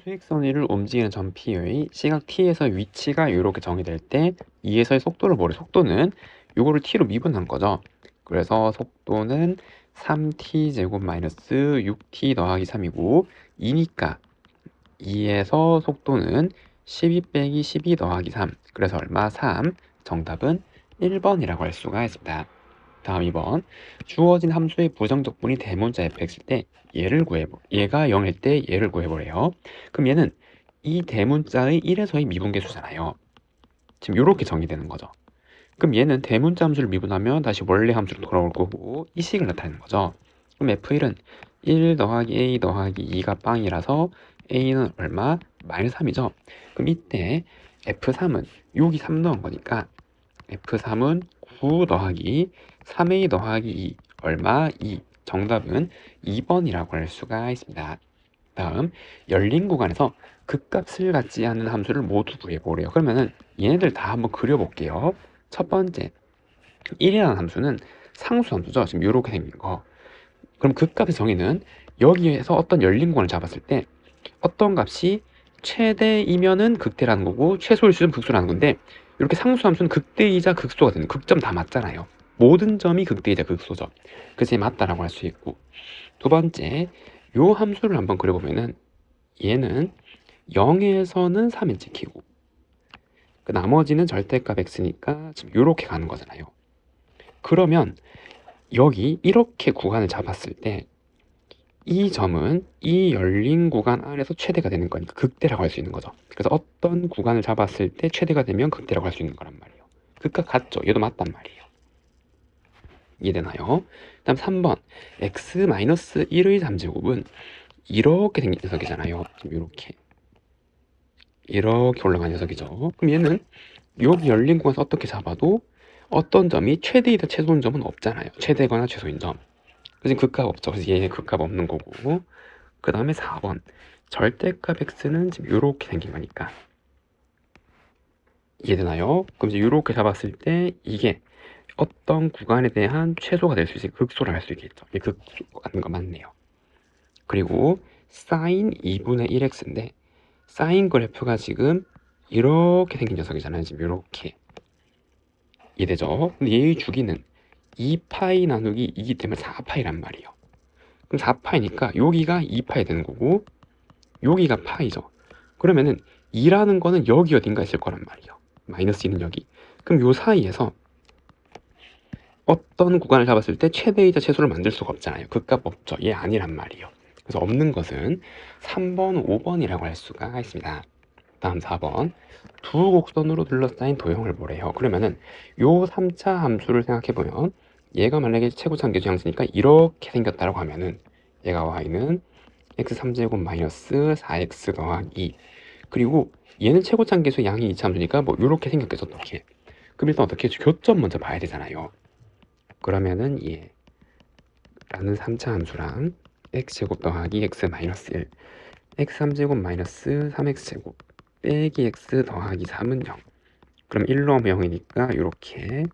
수직선 위를 움직이는 점 P의 시각 T에서 위치가 이렇게 정의될 때 E에서의 속도를 모래 속도는 요거를 T로 미분한 거죠. 그래서 속도는 3T제곱 마이너스 6T 더하기 3이고 2니까 2에서 속도는 12 빼기 12 더하기 3 그래서 얼마? 3. 정답은 1번이라고 할 수가 있습니다. 다음 2번 주어진 함수의 부정적분이 대문자 fx일 때 얘가 0일 때 얘를 구해보래요. 그럼 얘는 이 대문자의 1에서의 미분계수잖아요. 지금 이렇게 정의되는 거죠. 그럼 얘는 대문자 함수를 미분하면 다시 원래 함수로 돌아올 거고 이 식을 나타내는 거죠. 그럼 f1은 1 더하기 a 더하기 2가 빵이라서 a는 얼마? 마이너스 3이죠. 그럼 이때 f3은 여기 3 넣은 거니까 f3은 9 더하기 3a 더하기 2 얼마? 2. 정답은 2번이라고 할 수가 있습니다. 다음 열린 구간에서 극값을 갖지 않는 함수를 모두 구해보래요. 그러면은 얘네들 다 한번 그려볼게요. 첫 번째 1이라는 함수는 상수 함수죠. 지금 이렇게 생긴 거. 그럼 극값의 정의는 여기에서 어떤 열린 구간을 잡았을 때 어떤 값이 최대이면은 극대라는 거고 최소일 수는 극소라는 건데 이렇게 상수함수는 극대이자 극소가 되는 극점 다 맞잖아요. 모든 점이 극대이자 극소죠. 그래서 맞다라고 할 수 있고 두 번째 요 함수를 한번 그려보면은 얘는 0에서는 3에 찍히고 그 나머지는 절대값 x니까 지금 요렇게 가는 거잖아요. 그러면 여기 이렇게 구간을 잡았을 때 이 점은 이 열린 구간 안에서 최대가 되는 거니까 극대라고 할 수 있는 거죠. 그래서 어떤 구간을 잡았을 때 최대가 되면 극대라고 할 수 있는 거란 말이에요. 극과 같죠? 얘도 맞단 말이에요. 이해되나요? 다음 3번 x-1의 3제곱은 이렇게 생긴 녀석이잖아요. 이렇게 올라간 녀석이죠. 그럼 얘는 여기 열린 구간에서 어떻게 잡아도 어떤 점이 최대이다 최소인 점은 없잖아요. 최대거나 최소인 점. 그래서 극값 없죠. 그래서 얘 극값 없는 거고. 그 다음에 4번 절대값 x는 지금 이렇게 생긴 거니까 이해되나요? 그럼 이제 이렇게 잡았을 때 이게 어떤 구간에 대한 최소가 될 수 있으니까 극소를 할 수 있겠죠. 이게 극소 같은 거 맞네요. 그리고 sin 2분의 1x인데 사인 그래프가 지금 이렇게 생긴 녀석이잖아요. 지금 이렇게 이해되죠? 근데 얘의 주기는 2파이 나누기 2기 때문에 4파이란 말이에요. 그럼 4파이니까 여기가 2파이 되는 거고 여기가 파이죠. 그러면은 2라는 거는 여기 어딘가 있을 거란 말이에요. 마이너스 2는 여기. 그럼 요 사이에서 어떤 구간을 잡았을 때 최대이자 최소를 만들 수가 없잖아요. 극값 없죠. 얘 아니란 말이에요. 그래서 없는 것은 3번, 5번이라고 할 수가 있습니다. 다음 4번 두 곡선으로 둘러싸인 도형을 보래요. 그러면은 요 3차 함수를 생각해보면 얘가 만약에 최고차함계수 양수니까 이렇게 생겼다고 하면은 얘가 y는 x3제곱 마이너스 4x 더하기 그리고 얘는 최고차함계수 양이 이차함수니까 뭐 이렇게 생겼겠죠. 어떻게? 그럼 일단 어떻게 교점 먼저 봐야 되잖아요. 그러면은 얘라는 3차 함수랑 x제곱 더하기 x 마이너스 1 x3제곱 마이너스 3x제곱 빼기 x 더하기 3은 0 그럼 1 넣으면 0이니까 이렇게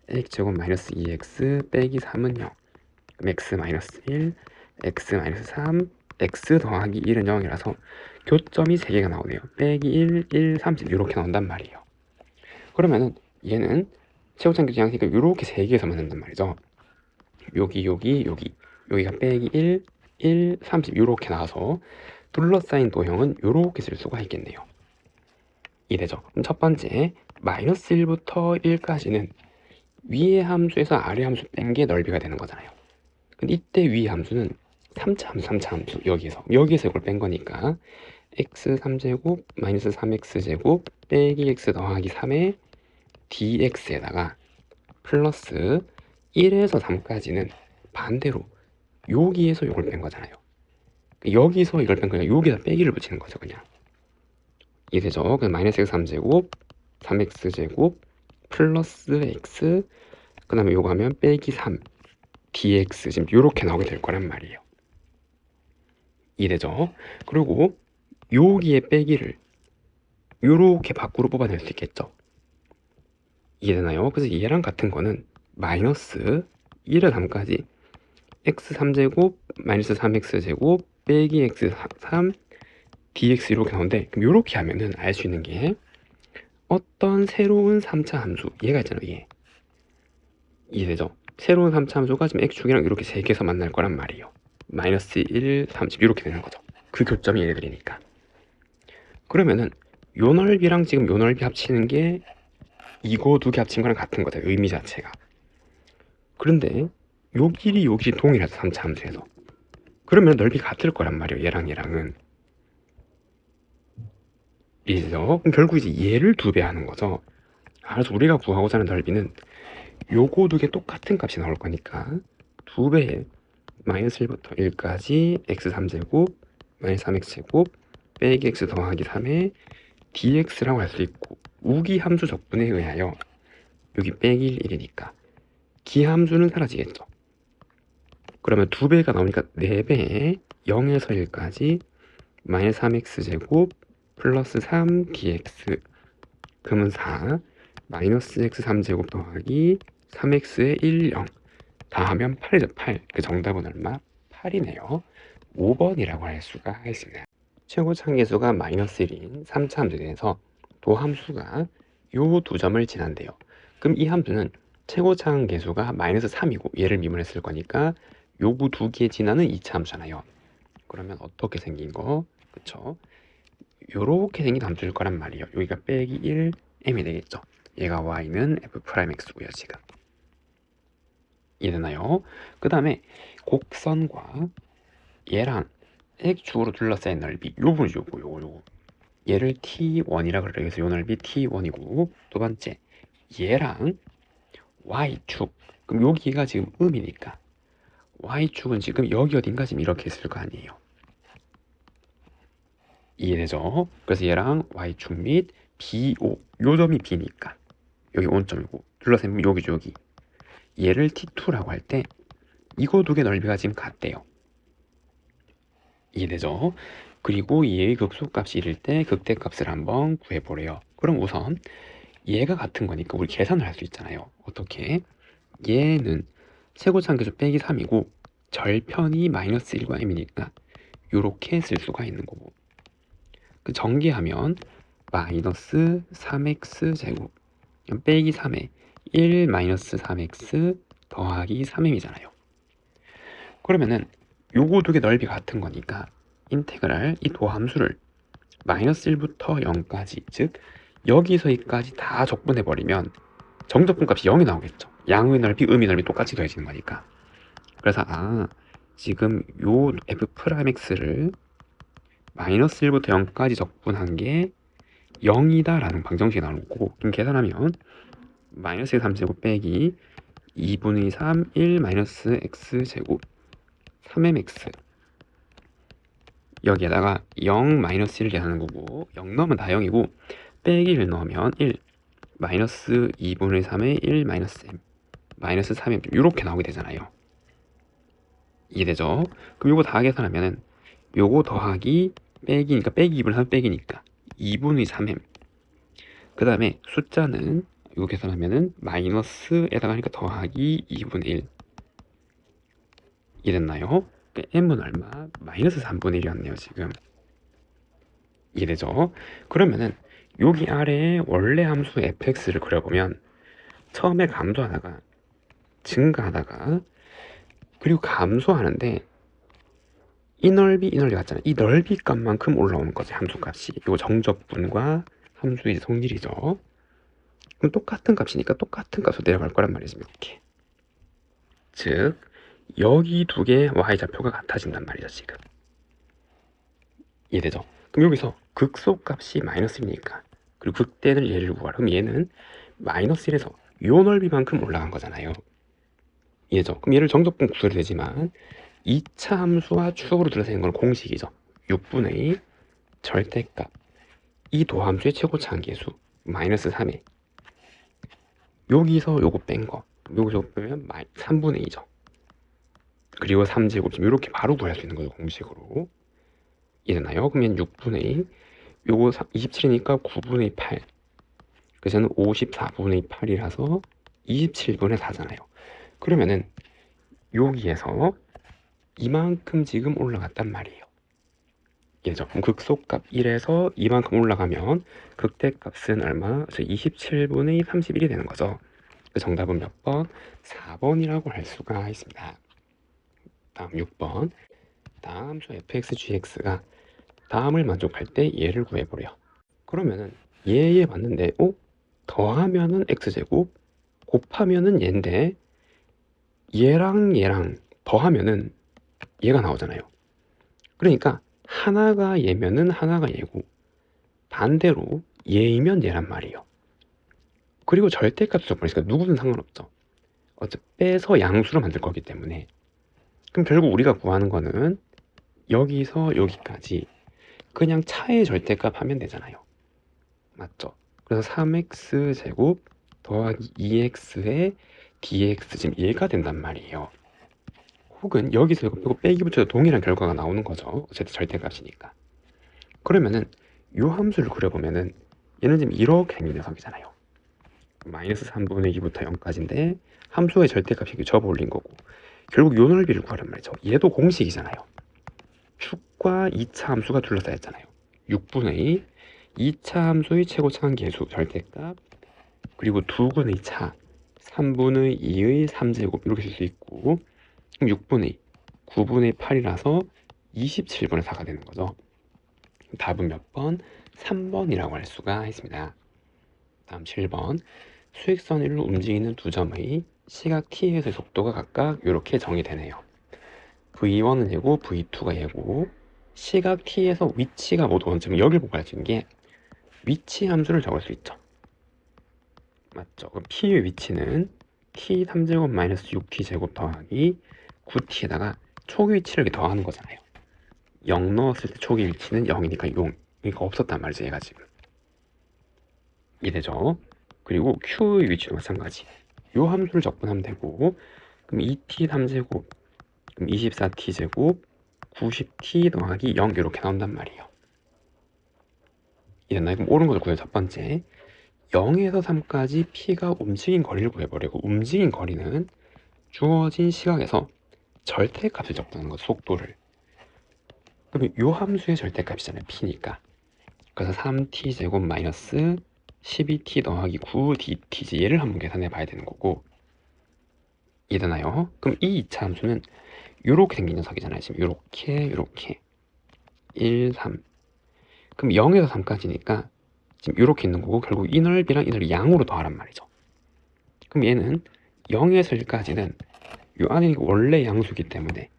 x제곱 마이너스 2x 빼기 3은 0 그럼 x 마이너스 1 x 마이너스 3 x 더하기 1은 0이라서 교점이 3개가 나오네요. 빼기 1, 1, 30 이렇게 나온단 말이에요. 그러면은 얘는 최고차함계수 양식이니까 이렇게 3개에서 만든단 말이죠. 여기가 빼기 1, 1, 30 이렇게 나와서 둘러싸인 도형은 이렇게 쓸 수가 있겠네요. 이해되죠? 그럼 첫 번째 마이너스 1부터 1까지는 위의 함수에서 아래 함수 뺀 게 넓이가 되는 거잖아요. 근데 이때 위 함수는 3차 함수 여기에서 이걸 뺀 거니까 x 3제곱 마이너스 3x제곱 빼기 x 더하기 3의 dx에다가 플러스 1에서 3까지는 반대로 여기에서 이걸 뺀 거잖아요. 여기서 이걸 뺀 거니까 여기다 빼기를 붙이는 거죠. 그냥 이해되죠? 그냥 마이너스 x 3제곱 3x제곱 플러스 x 그 다음에 요거 하면 빼기 3 dx 지금 요렇게 나오게 될 거란 말이에요. 이해되죠? 그리고 여기에 빼기를 요렇게 밖으로 뽑아낼 수 있겠죠? 이해되나요? 그래서 얘랑 같은 거는 마이너스 1을 3까지 x 3제곱 마이너스 3x제곱 빼기 x 3 dx 이렇게 나오는데, 그럼 이렇게 하면은 알 수 있는 게 어떤 새로운 3차 함수, 얘가 있잖아요. 얘 이해되죠? 새로운 3차 함수가 지금 x축이랑 이렇게 세 개에서 만날 거란 말이에요. 마이너스 1, 30 이렇게 되는 거죠. 그 교점이 얘네들이니까. 그러면은 요 넓이랑 지금 요 넓이 합치는 게 이거 두 개 합친 거랑 같은 거죠. 의미 자체가. 그런데 요 길이 동일하죠. 3차 함수에서. 그러면 넓이 같을 거란 말이에요. 얘랑 얘랑은. 이해죠? 그럼 결국 이제 얘를 2배 하는 거죠. 그래서 우리가 구하고자 하는 넓이는 요거 두 개 똑같은 값이 나올 거니까 2배에 마이너스 1부터 1까지 x3제곱 마이너스 3x제곱 빼기 x 더하기 3에 dx라고 할 수 있고, 우기 함수 적분에 의하여 여기 빼기 1이니까 기함수는 사라지겠죠. 그러면 2배가 나오니까 4배에 0에서 1까지 마이너스 3x제곱 플러스 3dx 그러면 4 마이너스 x3제곱 더하기 3x의 1, 0 다 하면 8이죠. 8. 그 정답은 얼마? 8이네요. 5번이라고 할 수가 있습니다. 최고차계수가 마이너스 1인 3차 함수에서 도함수가 요 두 점을 지난대요. 그럼 이 함수는 최고차계수가 마이너스 3이고 얘를 미분했을 거니까 요구 두 개 지나는 2차 함수잖아요. 그러면 어떻게 생긴 거? 그쵸? 요렇게 생긴 함수일 거란 말이에요. 여기가 빼기 1m이 되겠죠. 얘가 y는 f'x고요. 지금 이해되나요? 그 다음에 곡선과 얘랑 x축으로 둘러싸인 넓이 요 부분이죠. 요거 얘를 t1이라 그래요. 그래서 요 넓이 t1이고, 두 번째 얘랑 y축, 그럼 여기가 지금 음이니까 y축은 지금 여기 어딘가 지금 이렇게 있을 거 아니에요. 이해되죠? 그래서 얘랑 y축 및 BO, 요 점이 B니까 여기 원점이고, 둘러싸면 여기죠. 여기 얘를 T2라고 할 때 이거 두 개 넓이가 지금 같대요. 이해되죠? 그리고 얘의 극소값이 1일 때 극대값을 한번 구해보래요. 그럼 우선 얘가 같은 거니까 우리 계산을 할 수 있잖아요. 어떻게? 얘는 최고차함계수 빼기 3이고 절편이 마이너스 1과 m이니까 요렇게 쓸 수가 있는 거고, 그 전개하면 마이너스 3x 제곱 빼기 3에 1 마이너스 3x 더하기 3m이잖아요. 그러면은 요거 두 개 넓이 같은 거니까 인테그랄 이 도함수를 마이너스 1부터 0까지, 즉 여기서 여기까지 다 적분해 버리면 정적분 값이 0이 나오겠죠. 양의 넓이, 음의 넓이 똑같이 더해지는 거니까. 그래서 지금 요 f'x를 마이너스 1부터 0까지 적분한 게 0이다 라는 방정식이 나오는 거고, 그럼 계산하면 마이너스 3제곱 빼기 2분의 3 1 마이너스 x제곱 3mx, 여기에다가 0 마이너스 1 계산하는 거고, 0 넣으면 다 0이고 빼기 1 넣으면 1 마이너스 2분의 3의 1 마이너스 m 마이너스 3m 이렇게 나오게 되잖아요. 이해되죠? 그럼 요거 다 계산하면은 요거 더하기 빼기니까 빼기 2분의 3 빼기니까 2분의 3m, 그 다음에 숫자는 요거 계산하면은 마이너스에다가 하니까 더하기 2분의 1. 이해됐나요? m은 얼마? 마이너스 3분의 1이었네요 지금. 이해되죠? 그러면은 여기 아래에 원래 함수 fx를 그려보면 처음에 감소하다가 증가하다가 그리고 감소하는데 이 넓이 같잖아요. 이 넓이 값만큼 올라오는 거지 함수값이. 이거 정적분과 함수의 성질이죠. 그럼 똑같은 값이니까 똑같은 값으로 내려갈 거란 말이지. 이렇게. 즉 여기 두 개의 y좌표가 같아진단 말이죠 지금. 이해되죠? 그럼 여기서 극소값이 마이너스 1이니까, 그리고 극대는 얘를 구하라. 그럼 얘는 마이너스 1에서 요 넓이만큼 올라간 거잖아요. 이해죠? 그럼 얘를 정적분 구해도 되지만 2차 함수와 추억으로 둘러싸인 건 공식이죠. 6분의 절대값 이 도함수의 최고차함계수 마이너스 3에 여기서 요거 뺀 거, 여기서 빼면 3분의 2죠. 그리고 3제곱 이렇게 바로 구할 수 있는 거죠 공식으로. 이해되나요? 그러면 6분의 2 요거 27이니까 9분의 8, 그래서 저는 54분의 8이라서 27분의 4잖아요. 그러면은 여기에서 이만큼 지금 올라갔단 말이에요. 얘죠. 그럼 극소값 1에서 이만큼 올라가면 극대값은 얼마? 27분의 31이 되는 거죠. 그 정답은 몇 번? 4번이라고 할 수가 있습니다. 다음 6번. 다음 함수 fx,gx가 다음을 만족할 때 얘를 구해보래요. 그러면은 얘 맞는데 더하면은 x제곱 곱하면은 얘인데 얘랑 더하면은 얘가 나오잖아요. 그러니까 하나가 얘면은 하나가 얘고 반대로 얘이면 얘란 말이에요. 그리고 절대값을 적으니까 누구든 상관없죠. 어차피 빼서 양수로 만들 거기 때문에. 그럼 결국 우리가 구하는 거는 여기서 여기까지 그냥 차의 절대값 하면 되잖아요. 맞죠? 그래서 3x제곱 더하기 2x의 dx 지금 얘가 된단 말이에요. 혹은 여기서 이거 빼고 빼기 붙여도 동일한 결과가 나오는 거죠. 어쨌든 절대값이니까. 그러면은 이 함수를 그려보면은 얘는 지금 이렇게 생긴 녀석이잖아요. 마이너스 3분의 2부터 0까지인데 함수의 절대값이 이렇게 접어 올린 거고 결국 요 넓이를 구하란 말이죠. 얘도 공식이잖아요. 축과 2차 함수가 둘러싸였잖아요. 6분의 2차 함수의 최고차항계수 절대값 그리고 2분의 차 3분의 2의 3제곱 이렇게 쓸 수 있고 그럼 6분의 9분의 8이라서 27분의 4가 되는 거죠. 답은 몇 번? 3번이라고 할 수가 있습니다. 다음 7번. 수익선 일로 움직이는 두 점의 시각 t에서의 속도가 각각 이렇게 정의되네요. v1은 얘고 v2가 얘고 시각 t에서 위치가 모두 원점이 여기를 보고 할 수 있는 게 위치 함수를 적을 수 있죠. 맞죠? 그럼 p의 위치는 t 3제곱 마이너스 6t 제곱 더하기 9t에다가 초기 위치를 이렇게 더하는 거잖아요. 0 넣었을 때 초기 위치는 0이니까 0. 그러니까 없었단 말이죠. 얘가 지금. 이해되죠? 그리고 q의 위치도 마찬가지. 요 함수를 적분하면 되고 그럼 2t 3제곱 그럼 24t 제곱 90t 더하기 0 이렇게 나온단 말이에요. 이해됐나요? 그럼 옳은 것을 구해요. 첫 번째 0에서 3까지 p가 움직인 거리를 구해버리고 움직인 거리는 주어진 시각에서 절대값을 적분하는 거죠. 속도를. 그러면 요 함수의 절대값이잖아요. p니까. 그래서 3t 제곱 마이너스 12t 더하기 9dt지 얘를 한번 계산해 봐야 되는 거고 이해되나요? 그럼 이 2차 함수는 요렇게 생긴 녀석이잖아요. 지금 요렇게 1, 3 그럼 0에서 3까지니까 지금 요렇게 있는 거고 결국 이 넓이랑 이 넓이 양으로 더하란 말이죠. 그럼 얘는 0에서 1까지는 요 안에 원래 양수기 때문에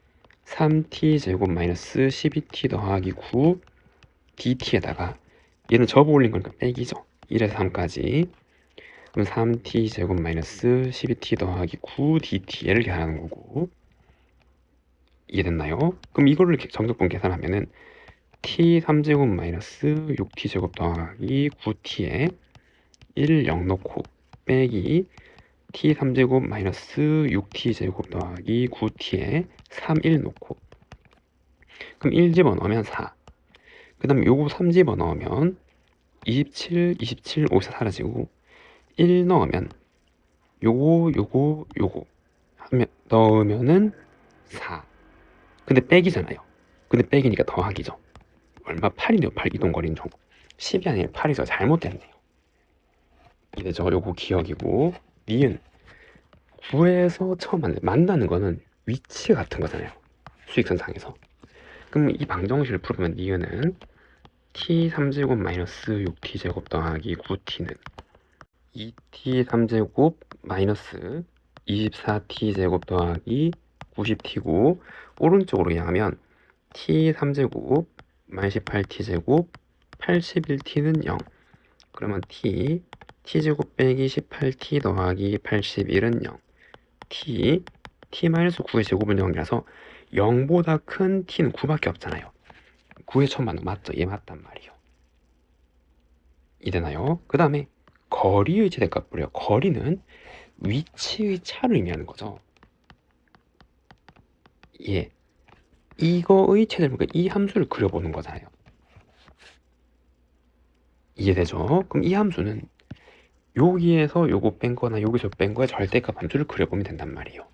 3t 제곱 마이너스 12t 더하기 9 dt에다가 얘는 접어 올린 거니까 빼기죠. 1에서 3까지 그럼 3t 제곱 마이너스 12t 더하기 9 dt 얘를 계산하는 거고 이해됐나요? 그럼 이거를 정적분 계산하면은 t 3제곱 마이너스 6t 제곱 더하기 9t에 1, 0 넣고 빼기 t 3제곱 마이너스 6t 제곱 더하기 9t에 3, 1 넣고 그럼 1 집어넣으면 4 그 다음에 요거 3 집어넣으면 27, 27, 54 사라지고 1 넣으면 요거 하면 넣으면은 4 근데 빼기잖아요. 근데 빼기니까 더하기죠. 얼마? 8이네요. 8 이동거리는 총 10이 아니라 8이죠. 잘못됐네요. 이래죠. 요거 기억이고 니은 9에서 처음 만나는 거는 위치 같은 거잖아요. 수익선상에서. 그럼 이 방정식을 풀으면 니은은 t 3제곱 마이너스 6t 제곱 더하기 9t는 2t 3제곱 마이너스 24t 제곱 더하기 90t고 오른쪽으로 향하면 t 3제곱 마이너스 18t 제곱 81t는 0 그러면 t제곱 빼기 18t 더하기 81은 0 t-9의 제곱은 0이라서 0보다 큰 t는 9밖에 없잖아요. 9의 처음 맞는 거 맞죠? 얘 맞단 말이에요. 이해되나요? 그 다음에 거리의 최대값 부려요. 거리는 위치의 차를 의미하는 거죠. 예, 이거의 최대를 그러니까 이 함수를 그려보는 거잖아요. 이해되죠? 그럼 이 함수는 여기에서 요거 뺀 거나 여기서 뺀 거의 절대값 함수를 그려보면 된단 말이에요.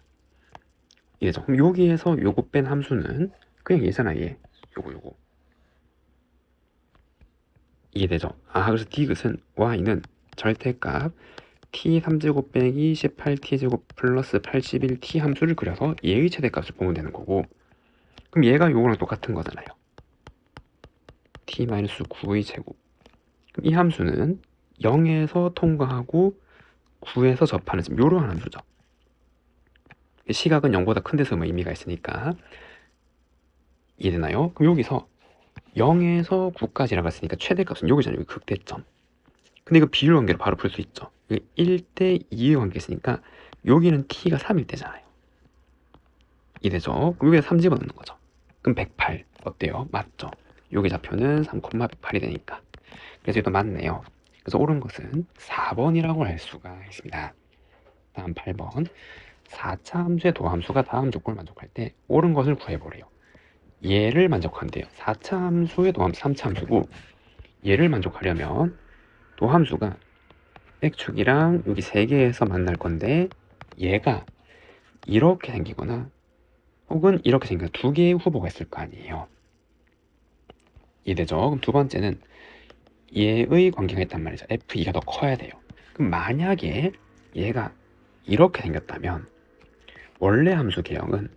이해죠? 그럼 여기에서 요거 뺀 함수는 그냥 얘잖아, 얘. 요거. 이게 되죠. 그래서 디귿은 y는 절대값 t3제곱 빼기 18t제곱 플러스 81t 함수를 그려서 얘의 최대값을 보면 되는 거고, 그럼 얘가 요거랑 똑같은 거잖아요. t-9의 제곱. 그럼 이 함수는 0에서 통과하고 9에서 접하는 지금 요런 함수죠. 시각은 0보다 큰 데서 뭐 의미가 있으니까. 이해되나요? 그럼 여기서 0에서 9까지라고 했으니까 최대값은 여기잖아요. 여기 극대점. 근데 이거 비율 관계로 바로 풀 수 있죠. 1대 2의 관계 있으니까 여기는 t가 3일 때잖아요. 이해되죠? 그럼 여기다 3 집어넣는 거죠. 그럼 108 어때요? 맞죠? 여기 좌표는 3,108이 되니까. 그래서 이것도 맞네요. 그래서 옳은 것은 4번이라고 할 수가 있습니다. 다음 8번. 4차 함수의 도함수가 다음 조건을 만족할 때 옳은 것을 구해보래요. 얘를 만족한대요. 4차 함수의 도함수 3차 함수고, 얘를 만족하려면 도함수가 x축이랑 여기 3개에서 만날 건데 얘가 이렇게 생기거나 혹은 이렇게 생기거나 2개의 후보가 있을 거 아니에요. 이해되죠? 그럼 두 번째는 얘의 관계가 있단 말이죠. f2가 더 커야 돼요. 그럼 만약에 얘가 이렇게 생겼다면 원래 함수 개형은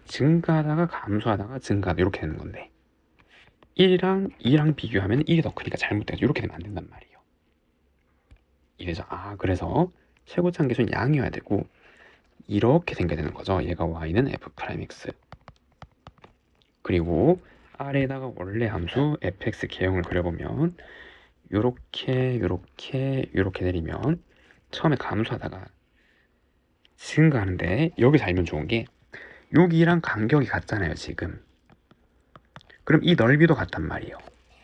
증가하다가 감소하다가 증가하다 이렇게 되는 건데 1이랑 2랑 비교하면 1이 더 크니까 잘못돼서 이렇게 되면 안 된단 말이에요. 이래서 그래서 최고차 계수는 양이어야 되고 이렇게 생겨야 되는 거죠. 얘가 y는 f'x. 그리고 아래에다가 원래 함수 fx 개형을 그려보면 요렇게 내리면 처음에 감소하다가 증가하는데 여기서 알면 좋은 게 여기랑 간격이 같잖아요, 지금. 그럼 이 넓이도 같단 말이에요.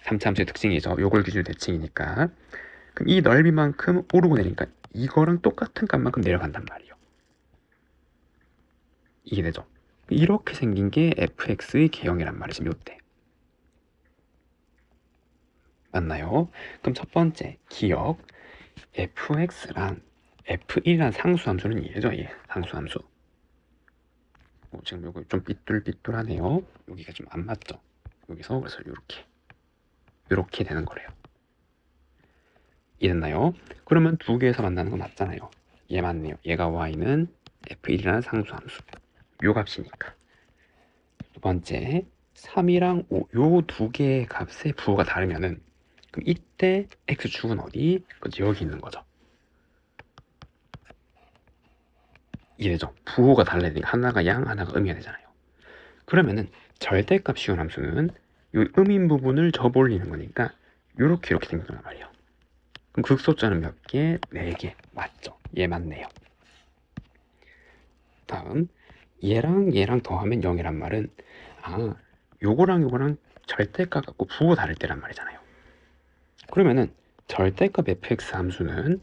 3차 함수의 특징이죠. 요걸 기준으로 대칭이니까. 그럼 이 넓이만큼 오르고 내리니까 이거랑 똑같은 값만큼 내려간단 말이에요. 이게 되죠. 이렇게 생긴 게 fx의 개형이란 말이지, 요때. 맞나요? 그럼 첫 번째, 기억. fx랑 f1이라는 상수함수는 얘죠, 얘. 상수함수. 지금 요거 좀 삐뚤삐뚤하네요. 여기가 좀 안 맞죠? 여기서 그래서 요렇게 되는 거래요. 이해됐나요? 그러면 두 개에서 만나는 거 맞잖아요. 얘 맞네요. 얘가 y는 f1이라는 상수함수. 요 값이니까. 두 번째, 3이랑 5, 요 두 개의 값의 부호가 다르면은 그럼 이때 x축은 어디? 그치, 여기 있는 거죠. 이해되죠? 부호가 달라야 되니까 하나가 양, 하나가 음이어야 되잖아요. 그러면은 절대값 씌운 함수는 요 음인 부분을 접올리는 거니까 이렇게 생긴단 말이에요. 그럼 극소자는 몇 개? 4개. 맞죠? 얘 맞네요. 다음, 얘랑 더하면 0이란 말은 요거랑 절대값 갖고 부호 다를 때란 말이잖아요. 그러면은 절대값 fx 함수는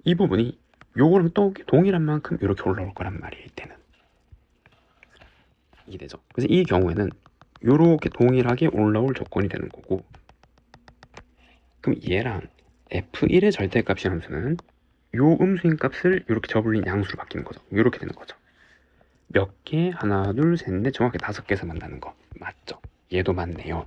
이 부분이 요거랑 또 동일한 만큼 이렇게 올라올 거란 말이에요. 이때는 이해되죠? 그래서 이 경우에는 요렇게 동일하게 올라올 조건이 되는 거고, 그럼 얘랑 f1의 절대값이 함수는 요 음수인 값을 이렇게 접을린 양수로 바뀌는 거죠. 이렇게 되는 거죠. 몇 개? 하나, 둘, 셋, 넷, 정확히 5개에서 만나는 거 맞죠? 얘도 맞네요.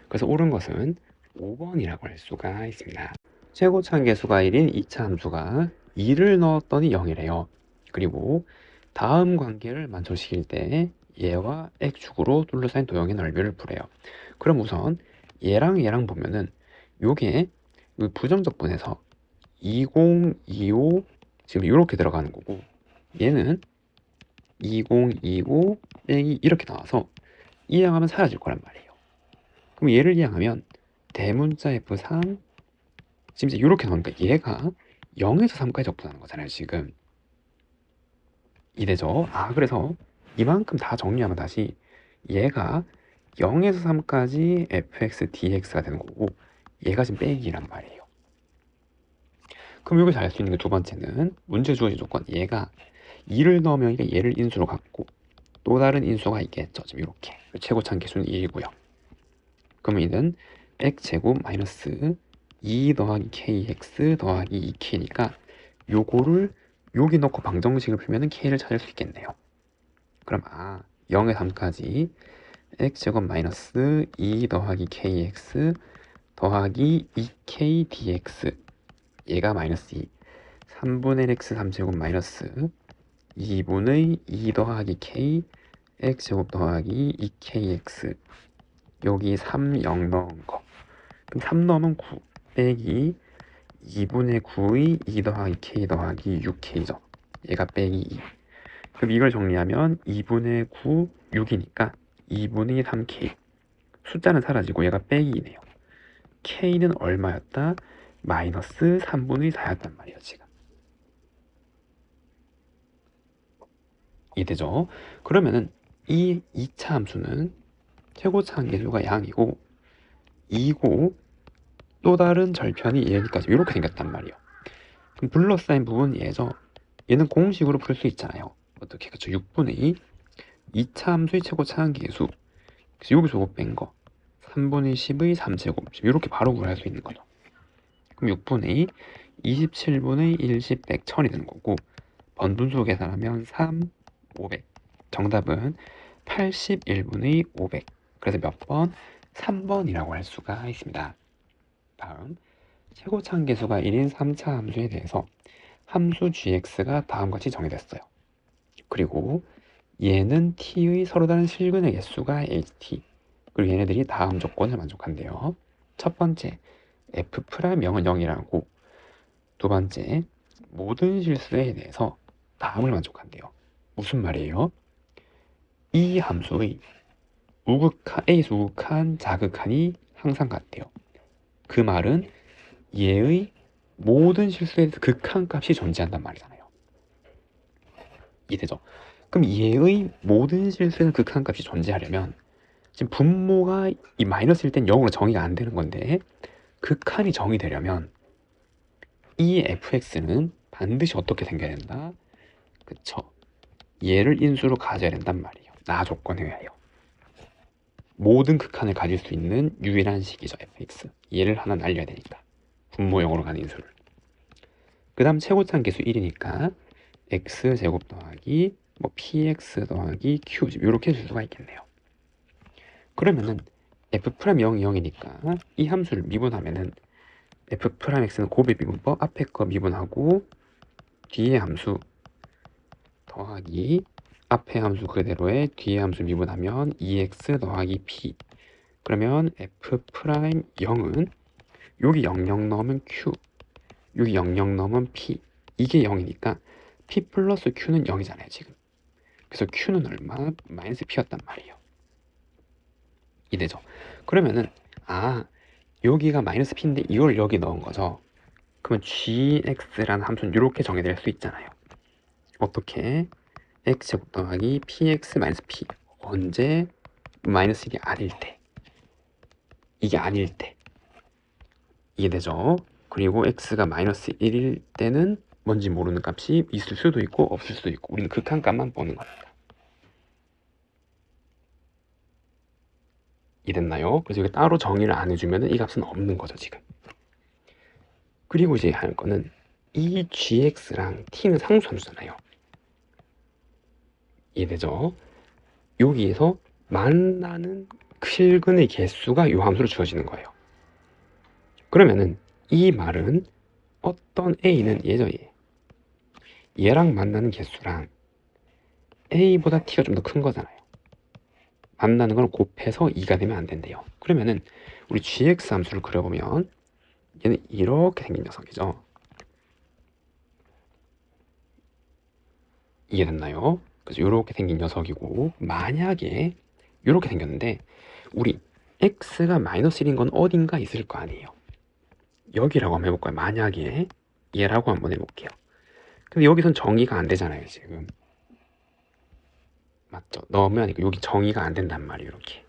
그래서 옳은 것은 5번이라고 할 수가 있습니다. 최고차 계수가 1인 2차 함수가 2를 넣었더니 0이래요. 그리고 다음 관계를 만족시킬 때 얘와 x축으로 둘러싸인 도형의 넓이를 구래요. 그럼 우선 얘랑 보면은 요게 부정적분에서 2025 지금 이렇게 들어가는 거고, 얘는 2025 빼기 이렇게 나와서 이항하면 사라질 거란 말이에요. 그럼 얘를 이항하면 대문자 F3 지금 이제 이렇게 나오니까 얘가 0에서 3까지 적분하는 거잖아요, 지금. 이래죠. 그래서 이만큼 다 정리하면 다시 얘가 0에서 3까지 fx dx가 되는 거고 얘가 지금 빼기란 말이에요. 그럼 여기서 알 수 있는 게 두 번째는 문제 주어진 조건, 얘가 2를 넣으면 얘를 인수로 갖고 또 다른 인수가 있겠죠. 지금 이렇게 최고차 계수는 1이고요. 그러면 이는 x제곱 마이너스 2 더하기 kx 더하기 2k니까 요거를 여기 넣고 방정식을 풀면 k를 찾을 수 있겠네요. 그럼 0에서 3까지 x제곱 마이너스 2 더하기 kx 더하기 2k dx 얘가 마이너스 2 3분의 x 3제곱 마이너스 2분의 2 더하기 k x제곱 더하기 2kx 여기 3 0 넣은 거 그럼 3 넣으면 9 빼기 2분의 9의 2 더하기 k 더하기 6k죠. 얘가 빼기 2 그럼 이걸 정리하면 2분의 9 6이니까 2분의 3k 숫자는 사라지고 얘가 빼기 2네요. k는 얼마였다? 마이너스 3분의 4였단 말이에요. 지금 이해되죠? 그러면은 이 2차 함수는 최고차 한계수가 양이고 2고 또 다른 절편이 얘니까 이렇게 생겼단 말이에요. 그럼 둘러싸인 부분이 얘죠. 얘는 공식으로 풀 수 있잖아요. 어떻게? 그쵸? 6분의 2차 함수의 최고차 한계수 그래서 여기서 이거 뺀 거 3분의 10의 3제곱 이렇게 바로 구할 수 있는 거죠. 그럼 6분의 27분의 1, 10, 100, 1000이 되는 거고 번분수 계산하면 3, 500 정답은 81분의 500 그래서 몇 번? 3번이라고 할 수가 있습니다. 다음 최고차 한계수가 1인 3차 함수에 대해서 함수 gx가 다음같이 정의됐어요. 그리고 얘는 t의 서로 다른 실근의 개수가 ht 그리고 얘네들이 다음 조건을 만족한대요. 첫 번째 f'0은 0이라고 두 번째 모든 실수에 대해서 다음을 만족한대요. 무슨 말이에요? 이 함수의 우극한, A에서 우극한 자극한이 항상 같대요. 그 말은 얘의 모든 실수에 대해서 극한값이 존재한단 말이잖아요. 이해되죠? 그럼 얘의 모든 실수에는 극한값이 존재하려면 지금 분모가 이 마이너스일 땐 0으로 정의가 안 되는 건데 극한이 정의되려면 이 fx는 반드시 어떻게 생겨야 된다? 그쵸? 얘를 인수로 가져야 된단 말이에요. 나 조건에 의하여. 모든 극한을 가질 수 있는 유일한 식이죠. fx. 얘를 하나 날려야 되니까. 분모형으로 가는 인수를. 그 다음 최고차는 계수 1이니까 x제곱 더하기 뭐 px 더하기 q 이렇게 줄 수가 있겠네요. 그러면은 f'0이 0이니까 이 함수를 미분하면은 f'x는 곱의 미분법 앞에 거 미분하고 뒤에 함수 더하기 앞에 함수 그대로의 뒤에 함수 미분하면 2x 더하기 p 그러면 f'0은 여기 00 넣으면 q 여기 00 넣으면 p 이게 0이니까 p 플러스 q는 0이잖아요 지금. 그래서 q는 얼마? 마이너스 p였단 말이에요. 이되죠. 그러면은 여기가 마이너스 p인데 이걸 여기 넣은 거죠. 그러면 gx라는 함수는 이렇게 정의될 수 있잖아요. 어떻게? x제곱 더하기 px 마이너스 p 언제? 마이너스 1이 아닐 때 이게 아닐 때 이해되죠? 그리고 x가 마이너스 1일 때는 뭔지 모르는 값이 있을 수도 있고 없을 수도 있고 우리는 극한값만 보는 겁니다. 이해됐나요? 그래서 이게 따로 정의를 안 해주면 이 값은 없는 거죠 지금. 그리고 이제 할 거는 이 gx랑 t는 상수함수잖아요. 이해되죠? 여기에서 만나는 실근의 개수가 이 함수로 주어지는 거예요. 그러면은 이 말은 어떤 a는 얘죠 얘랑 만나는 개수랑 a보다 t가 좀 더 큰 거잖아요. 만나는 걸 곱해서 2가 되면 안 된대요. 그러면은 우리 gx 함수를 그려보면 얘는 이렇게 생긴 녀석이죠. 이해됐나요? 그래서 이렇게 생긴 녀석이고 만약에 이렇게 생겼는데 우리 x가 마이너스 1인 건 어딘가 있을 거 아니에요. 여기라고 한번 해볼까요? 만약에 얘라고 한번 해볼게요. 근데 여기선 정의가 안 되잖아요 지금. 맞죠? 넣으면 여기 정의가 안 된단 말이에요. 이렇게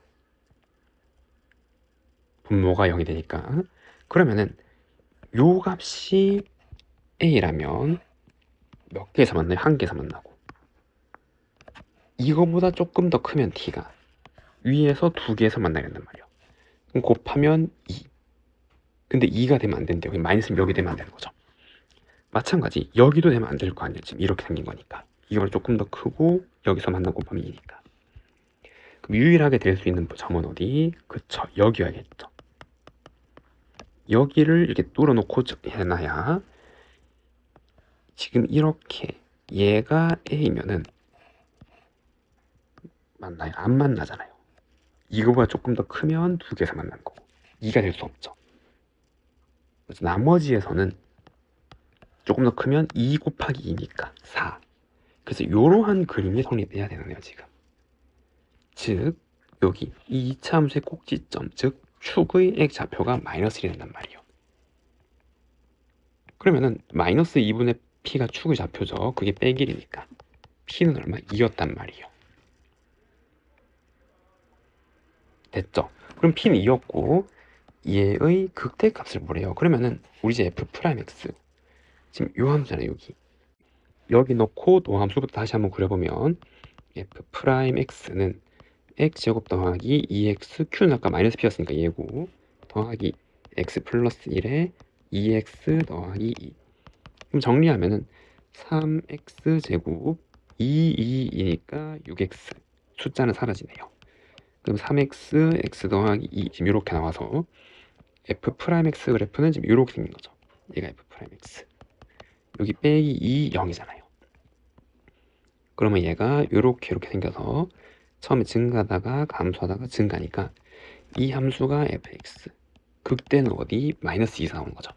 분모가 0이 되니까. 그러면은 요 값이 a라면 몇 개에서 만나요? 한 개에서 만나고 이거보다 조금 더 크면 t가 위에서 두 개에서 만나야 된단 말이에요. 그럼 곱하면 2 근데 2가 되면 안 된대요. 마이너스 여기 되면 안 되는 거죠. 마찬가지 여기도 되면 안 될 거 아니에요. 지금 이렇게 생긴 거니까 이거를 조금 더 크고 여기서 만나 곱하면 2니까 그럼 유일하게 될 수 있는 점은 어디? 그쵸 여기여야겠죠. 여기를 이렇게 뚫어놓고 해놔야 지금 이렇게 얘가 A면은 만나요? 안 만나잖아요. 이거보다 조금 더 크면 2개에서 만나는 거고 2가 될 수 없죠. 그래서 나머지에서는 조금 더 크면 2 곱하기 2니까 4. 그래서 이러한 그림이 성립돼야 되네요 지금. 즉 여기 이 2차 함수의 꼭지점, 즉 축의 X좌표가 마이너스 1이 된단 말이에요. 그러면은 마이너스 2분의 P가 축의 좌표죠. 그게 빼기 1이니까 P는 얼마? 2였단 말이에요. 됐죠? 그럼 P는 2였고 얘의 극대값을 뭐래요? 그러면은 우리 이제 F'X 지금 요 함수잖아요. 여기 넣고 도함수부터 다시 한번 그려보면 F'X는 X제곱 더하기 2XQ는 아까 마이너스 P였으니까 얘고 더하기 X 플러스 1에 2X 더하기 2. 그럼 정리하면은 3X제곱 2이니까 6X. 숫자는 사라지네요. 그럼 3X, X 더하기 2 지금 이렇게 나와서 F'X 그래프는 지금 이렇게 생긴 거죠. 얘가 F'X. 여기 빼기 2, 0이잖아요. 그러면 얘가 이렇게 생겨서 처음에 증가하다가 감소하다가 증가니까 이 함수가 fx. 극대는 어디? 마이너스 2에서 나오는 거죠.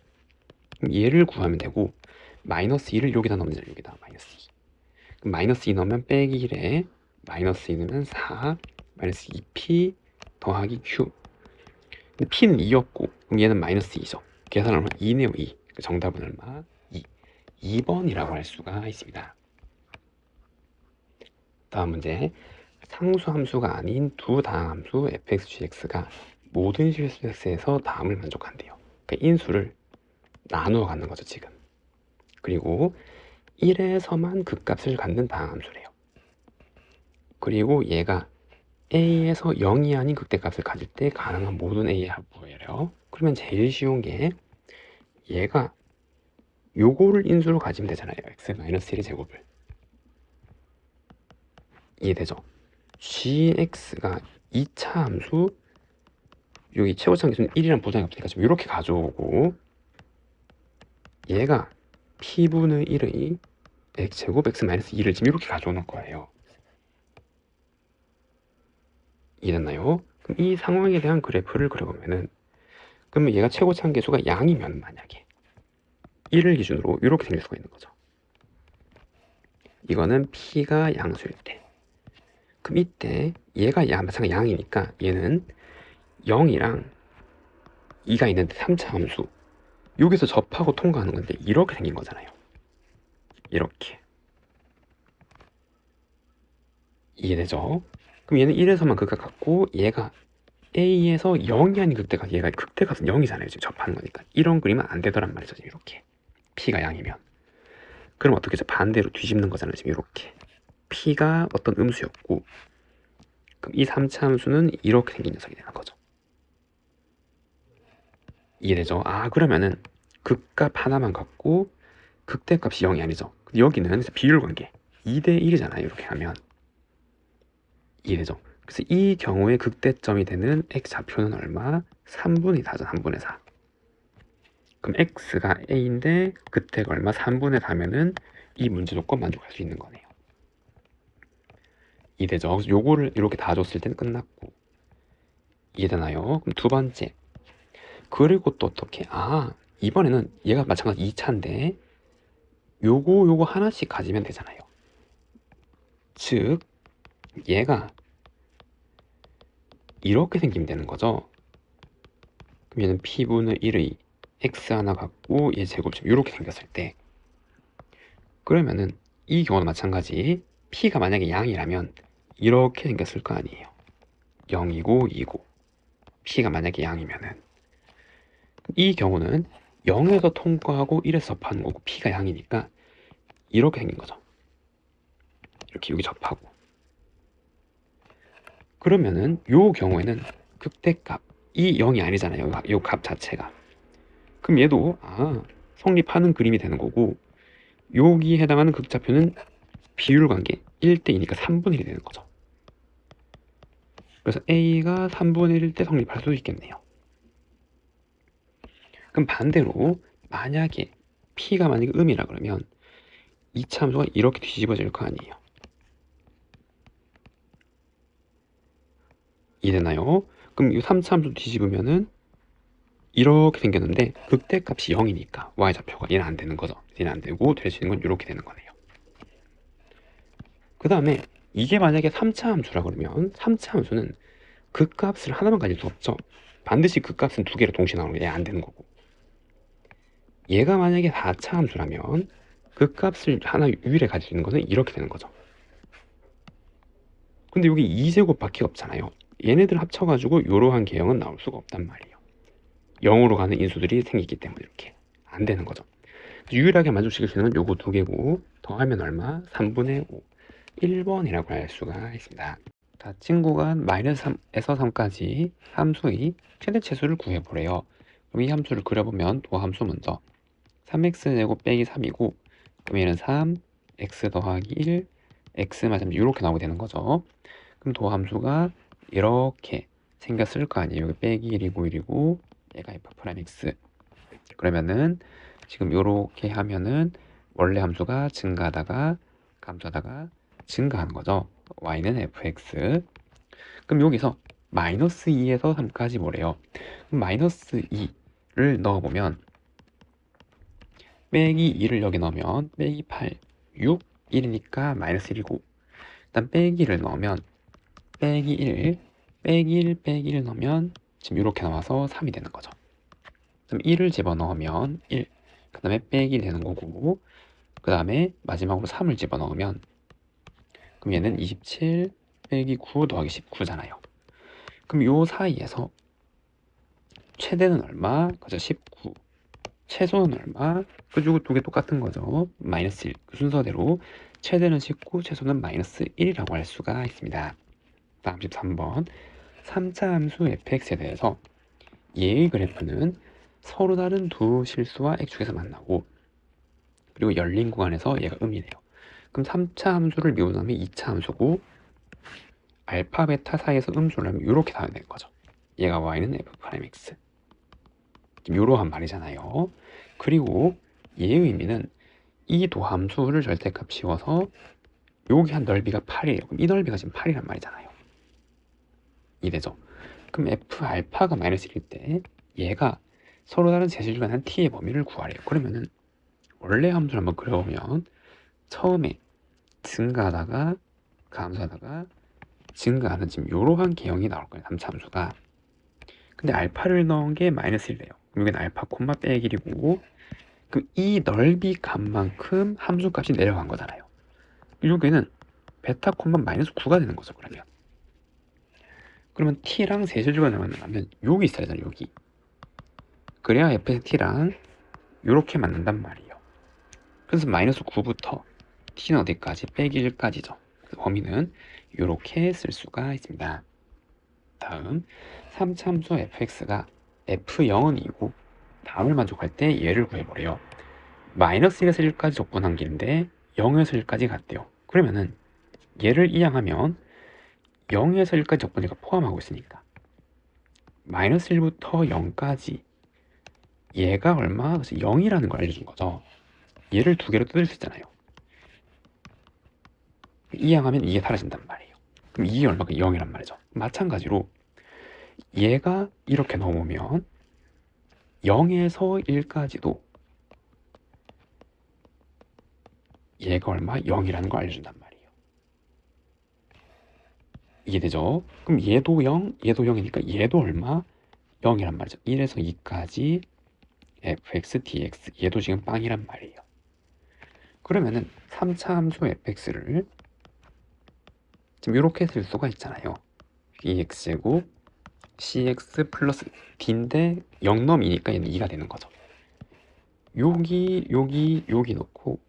그럼 얘를 구하면 되고 마이너스 2를 여기다 넣으면 되죠. 여기다 마이너스 2. 그럼 마이너스 2 넣으면 빼기 1에 마이너스 2 넣으면 4 마이너스 2p 더하기 q. 근데 p는 2였고 그럼 얘는 마이너스 2죠. 계산을 하면 2네요. 2. 정답은 얼마? 2. 2번이라고 할 수가 있습니다. 다음 문제. 상수 함수가 아닌 두 다항함수 fx, gx가 모든 실수 x에서 다음을 만족한대요. 그러니까 인수를 나누어 갖는 거죠 지금. 그리고 1에서만 극값을 갖는 다항함수래요. 그리고 얘가 a에서 0이 아닌 극대값을 가질 때 가능한 모든 a의 합부예요. 그러면 제일 쉬운 게 얘가 요거를 인수로 가지면 되잖아요. x-1의 제곱을. 이해되죠? gx가 2차 함수 여기 최고차항 기수는 1이란 보장이 없으니까 지금 이렇게 가져오고 얘가 p분의 1의 x제곱 x-2를 지금 이렇게 가져오는 거예요. 이해됐나요? 그럼 이 상황에 대한 그래프를 그려보면은 그러면 얘가 최고차항 계수가 양이면 만약에 1을 기준으로 이렇게 생길 수가 있는 거죠. 이거는 p가 양수일 때. 그럼 이때 얘가 마찬가지 양이니까 얘는 0이랑 2가 있는데 3차 함수 여기서 접하고 통과하는 건데 이렇게 생긴 거잖아요. 이렇게. 이해되죠? 그럼 얘는 1에서만 극값 같고 얘가 A에서 0이 아닌 극대값, 얘가 극대값은 0이잖아요. 지금 접하는 거니까. 이런 그림은 안 되더란 말이죠. 지금 이렇게. P가 양이면. 그럼 어떻게 해서 반대로 뒤집는 거잖아요. 지금 이렇게. P가 어떤 음수였고 그럼 이 3차 함수는 이렇게 생긴 녀석이 되는 거죠. 이해되죠? 아 그러면은 극값 하나만 갖고 극대값이 0이 아니죠. 여기는 비율관계 2대 1이잖아요. 이렇게 하면. 이해되죠? 그래서 이 경우에 극대점이 되는 x좌표는 얼마? 3분의 4죠. 3분의 4. 그럼 x가 a인데 극대가 얼마? 3분의 4면은 이 문제 조건 만족할 수 있는 거네요. 이해되죠? 그래서 요거를 이렇게 다 줬을 때는 끝났고. 이해되나요? 그럼 두 번째. 그리고 또 어떻게? 아 이번에는 얘가 마찬가지 2차인데 요거 하나씩 가지면 되잖아요. 즉 얘가 이렇게 생기면 되는 거죠. 그럼 얘는 p분의 1의 x 하나 갖고 얘 제곱점 이렇게 생겼을 때 그러면은 이 경우도 마찬가지 p가 만약에 양이라면 이렇게 생겼을 거 아니에요. 0이고 2고 p가 만약에 양이면은 이 경우는 0에서 통과하고 1에서 접하는 거고 p가 양이니까 이렇게 생긴 거죠. 이렇게 여기 접하고 그러면은 요 경우에는 극대값 이 0이 아니잖아요. 요 값 자체가. 그럼 얘도 성립하는 그림이 되는 거고 여기에 해당하는 극좌표는 비율관계 1대2니까 3분의 1이 되는 거죠. 그래서 A가 3분의 1일 때 성립할 수도 있겠네요. 그럼 반대로 만약에 p가 만약에 음이라 그러면 2차 함수가 이렇게 뒤집어질 거 아니에요. 이해되나요? 그럼 이 3차 함수 뒤집으면은 이렇게 생겼는데 극대값이 0이니까 y좌표가 얘는 안 되는 거죠. 얘는 안 되고 될 수 있는 건 이렇게 되는 거네요. 그 다음에 이게 만약에 3차 함수라 그러면 3차 함수는 극값을 하나만 가질 수 없죠. 반드시 극값은 두 개로 동시에 나오는 게 안 되는 거고, 얘가 만약에 4차 함수라면 극값을 하나 유일에 가질 수 있는 것은 이렇게 되는 거죠. 근데 여기 2제곱밖에 없잖아요. 얘네들 합쳐가지고 이러한 개형은 나올 수가 없단 말이에요. 0으로 가는 인수들이 생기기 때문에 이렇게 안 되는 거죠. 유일하게 만족시킬 수 있는 건 요거 두 개고, 더하면 얼마? 3분의 5. 1번이라고 할 수가 있습니다. 자, 친구가 마이너스 3에서 3까지 함수의 최대치수를 구해보래요. 그럼 이 함수를 그려보면 도함수 먼저 3x제곱 빼기 3이고, 그럼 얘는 3, x 더하기 1, x 마이너스 3 이렇게 나오게 되는 거죠. 그럼 도함수가 이렇게 생겼을 거 아니에요. 여기 빼기 1이고 1이고 얘가 f'(x). 그러면은 지금 이렇게 하면은 원래 함수가 증가하다가 감소하다가 증가하는 거죠. y는 fx. 그럼 여기서 마이너스 2에서 3까지 뭐래요? 그럼 마이너스 2를 넣어보면 빼기 2를 여기 넣으면 빼기 8, 6, 1이니까 마이너스 1이고, 일단 빼기를 넣으면 빼기 1, 빼기 1, 빼기 1 넣으면 지금 이렇게 나와서 3이 되는 거죠. 그럼 1을 집어넣으면 1, 그 다음에 빼기 되는 거고, 그 다음에 마지막으로 3을 집어넣으면 그럼 얘는 27 빼기 9 더하기 19잖아요. 그럼 요 사이에서 최대는 얼마? 그죠? 19. 최소는 얼마? 그리고 두 개 똑같은 거죠. 마이너스 1. 그 순서대로 최대는 19, 최소는 마이너스 1이라고 할 수가 있습니다. 다음 13번. 3차 함수 fx에 대해서 얘의 그래프는 서로 다른 두 실수와 x축에서 만나고, 그리고 열린 구간에서 얘가 음이래요. 그럼 3차 함수를 미분하면 2차 함수고, 알파, 베타 사이에서 음수를 하면 이렇게 나와야 되는 거죠. 얘가 y는 f'(x). 이러한 말이잖아요. 그리고 얘의 의미는 이 도함수를 절대값 씌워서 여기 한 넓이가 8이에요. 그럼 이 넓이가 지금 8이란 말이잖아요. 이래죠. 그럼 f 알파가 마이너스 1일 때 얘가 서로 다른 제시주간 한 t의 범위를 구하래요. 그러면은 원래 함수를 한번 그려보면 처음에 증가하다가 감소하다가 증가하는 지금 이러한 개형이 나올 거예요. 3차 함수가. 근데 알파를 넣은 게 마이너스 1이래요. 그럼 여기는 알파 콤마 빼기 1이고, 그럼 이 넓이 값만큼 함수값이 내려간 거잖아요. 여기는 베타 콤마 마이너스 9가 되는 거죠. 그러면 t랑 세제주간을 만나면 여기 있어야 되잖아요. 여기. 그래야 f에서 t랑 이렇게 만난단 말이에요. 그래서 마이너스 9부터 t는 어디까지? 빼기 1까지죠. 범위는 이렇게 쓸 수가 있습니다. 다음 3차 함수 fx가 f0은 2고 다음을 만족할 때 얘를 구해보래요. 마이너스 1에서 1까지 적분한 길인데 0에서 1까지 갔대요. 그러면은 얘를 이항하면 0에서 1까지 적분이가 포함하고 있으니까 마이너스 1부터 0까지 얘가 얼마? 그래서 0이라는 걸 알려준 거죠. 얘를 두 개로 뜯을 수 있잖아요. 이항하면 이게 사라진단 말이에요. 그럼 이게 얼마가 0이란 말이죠. 마찬가지로 얘가 이렇게 넘으면 0에서 1까지도 얘가 얼마? 0이라는 걸 알려준단 말이에요. 이해되죠? 그럼 얘도 0, 얘도 0이니까 얘도 얼마? 0이란 말이죠. 1에서 2까지 fx, dx. 얘도 지금 빵이란 말이에요. 그러면은 3차 함수 fx를 지금 이렇게 쓸 수가 있잖아요. bx제곱 cx 플러스 d인데 0 넘이니까 얘는 2가 되는 거죠. 여기 놓고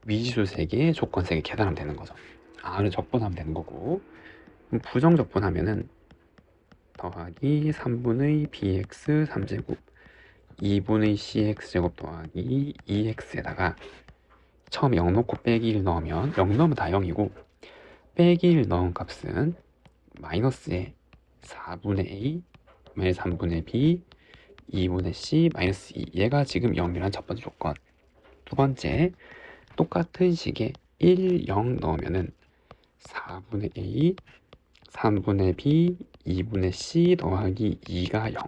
위지수 3개, 조건 3개 계산하면 되는 거죠. R을 적분하면 되는 거고, 그럼 부정 적분하면은 더하기 3분의 bx 3제곱 2분의 cx제곱 더하기 2x에다가 처음에 0 놓고 빼기 1 넣으면 0 넣으면 다 0이고, 빼기 1 넣은 값은 마이너스에 4분의 a, 3분의 b, 2분의 c 마이너스 2. 얘가 지금 0이란 첫 번째 조건. 두 번째, 똑같은 식에 1, 0 넣으면은 4분의 a, 3분의 b, 2분의 c 더하기 2가 0.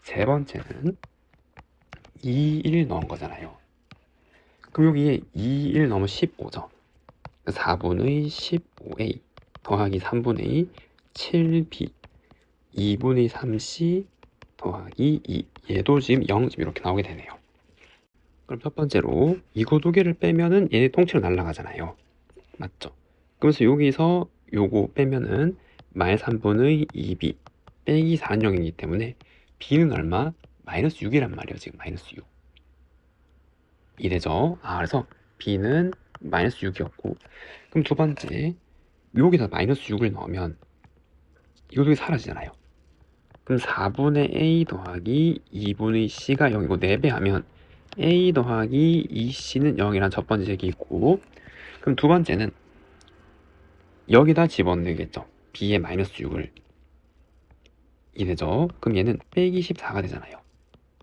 세 번째는 2, 1 넣은 거잖아요. 그럼 여기에 2, 1 넣으면 15죠. 4분의 15a 더하기 3분의 7b 2분의 3c 더하기 2. 얘도 지금 0 이렇게 나오게 되네요. 그럼 첫 번째로 이거 두 개를 빼면은 얘네 통째로 날아가잖아요. 맞죠? 그래서 여기서 요거 빼면은 마이너스 3분의 2b 빼기 4는 0이기 때문에 b는 얼마? 마이너스 6이란 말이에요. 지금 마이너스 6. 이래죠. 그래서 b는 마이너스 6이었고, 그럼 두 번째, 여기다 마이너스 6을 넣으면 이거 두 개 사라지잖아요. 그럼 4분의 a 더하기 2분의 c가 0이고 4배 하면 a 더하기 2c는 0이란 첫 번째 제기 있고, 그럼 두 번째는 여기다 집어넣겠죠. b의 마이너스 6을. 이래죠. 그럼 얘는 빼기 14가 되잖아요.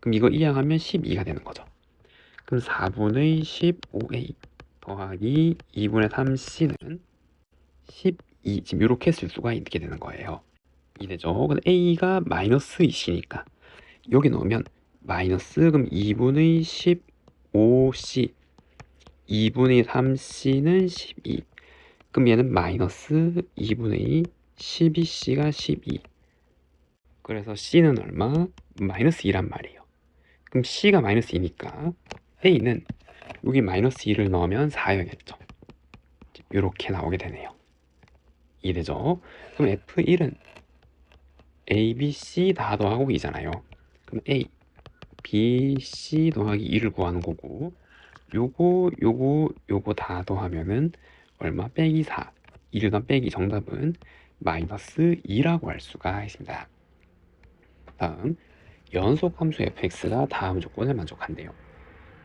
그럼 이거 이항하면 12가 되는 거죠. 그럼 4분의 15a 더하기 2분의 3c는 12. 지금 이렇게 쓸 수가 있게 되는 거예요. 이래죠. 근데 a가 마이너스 2c니까 여기 넣으면 마이너스, 그럼 2분의 15c 2분의 3c는 12. 그럼 얘는 마이너스 2분의 12c가 12. 그래서 c는 얼마? 마이너스 2란 말이에요. 그럼 c가 마이너스 2니까 a는 여기 마이너스 2를 넣으면 4여겠죠. 이렇게 나오게 되네요. 이래죠. 그럼 F1은 A, B, C 다 더하고 2잖아요. 그럼 A, B, C 더하기 2를 구하는 거고, 요거 다 더하면은 얼마? 빼기 4. 2를 더 빼기, 정답은 마이너스 2라고 할 수가 있습니다. 다음, 연속함수 fx가 다음 조건을 만족한대요.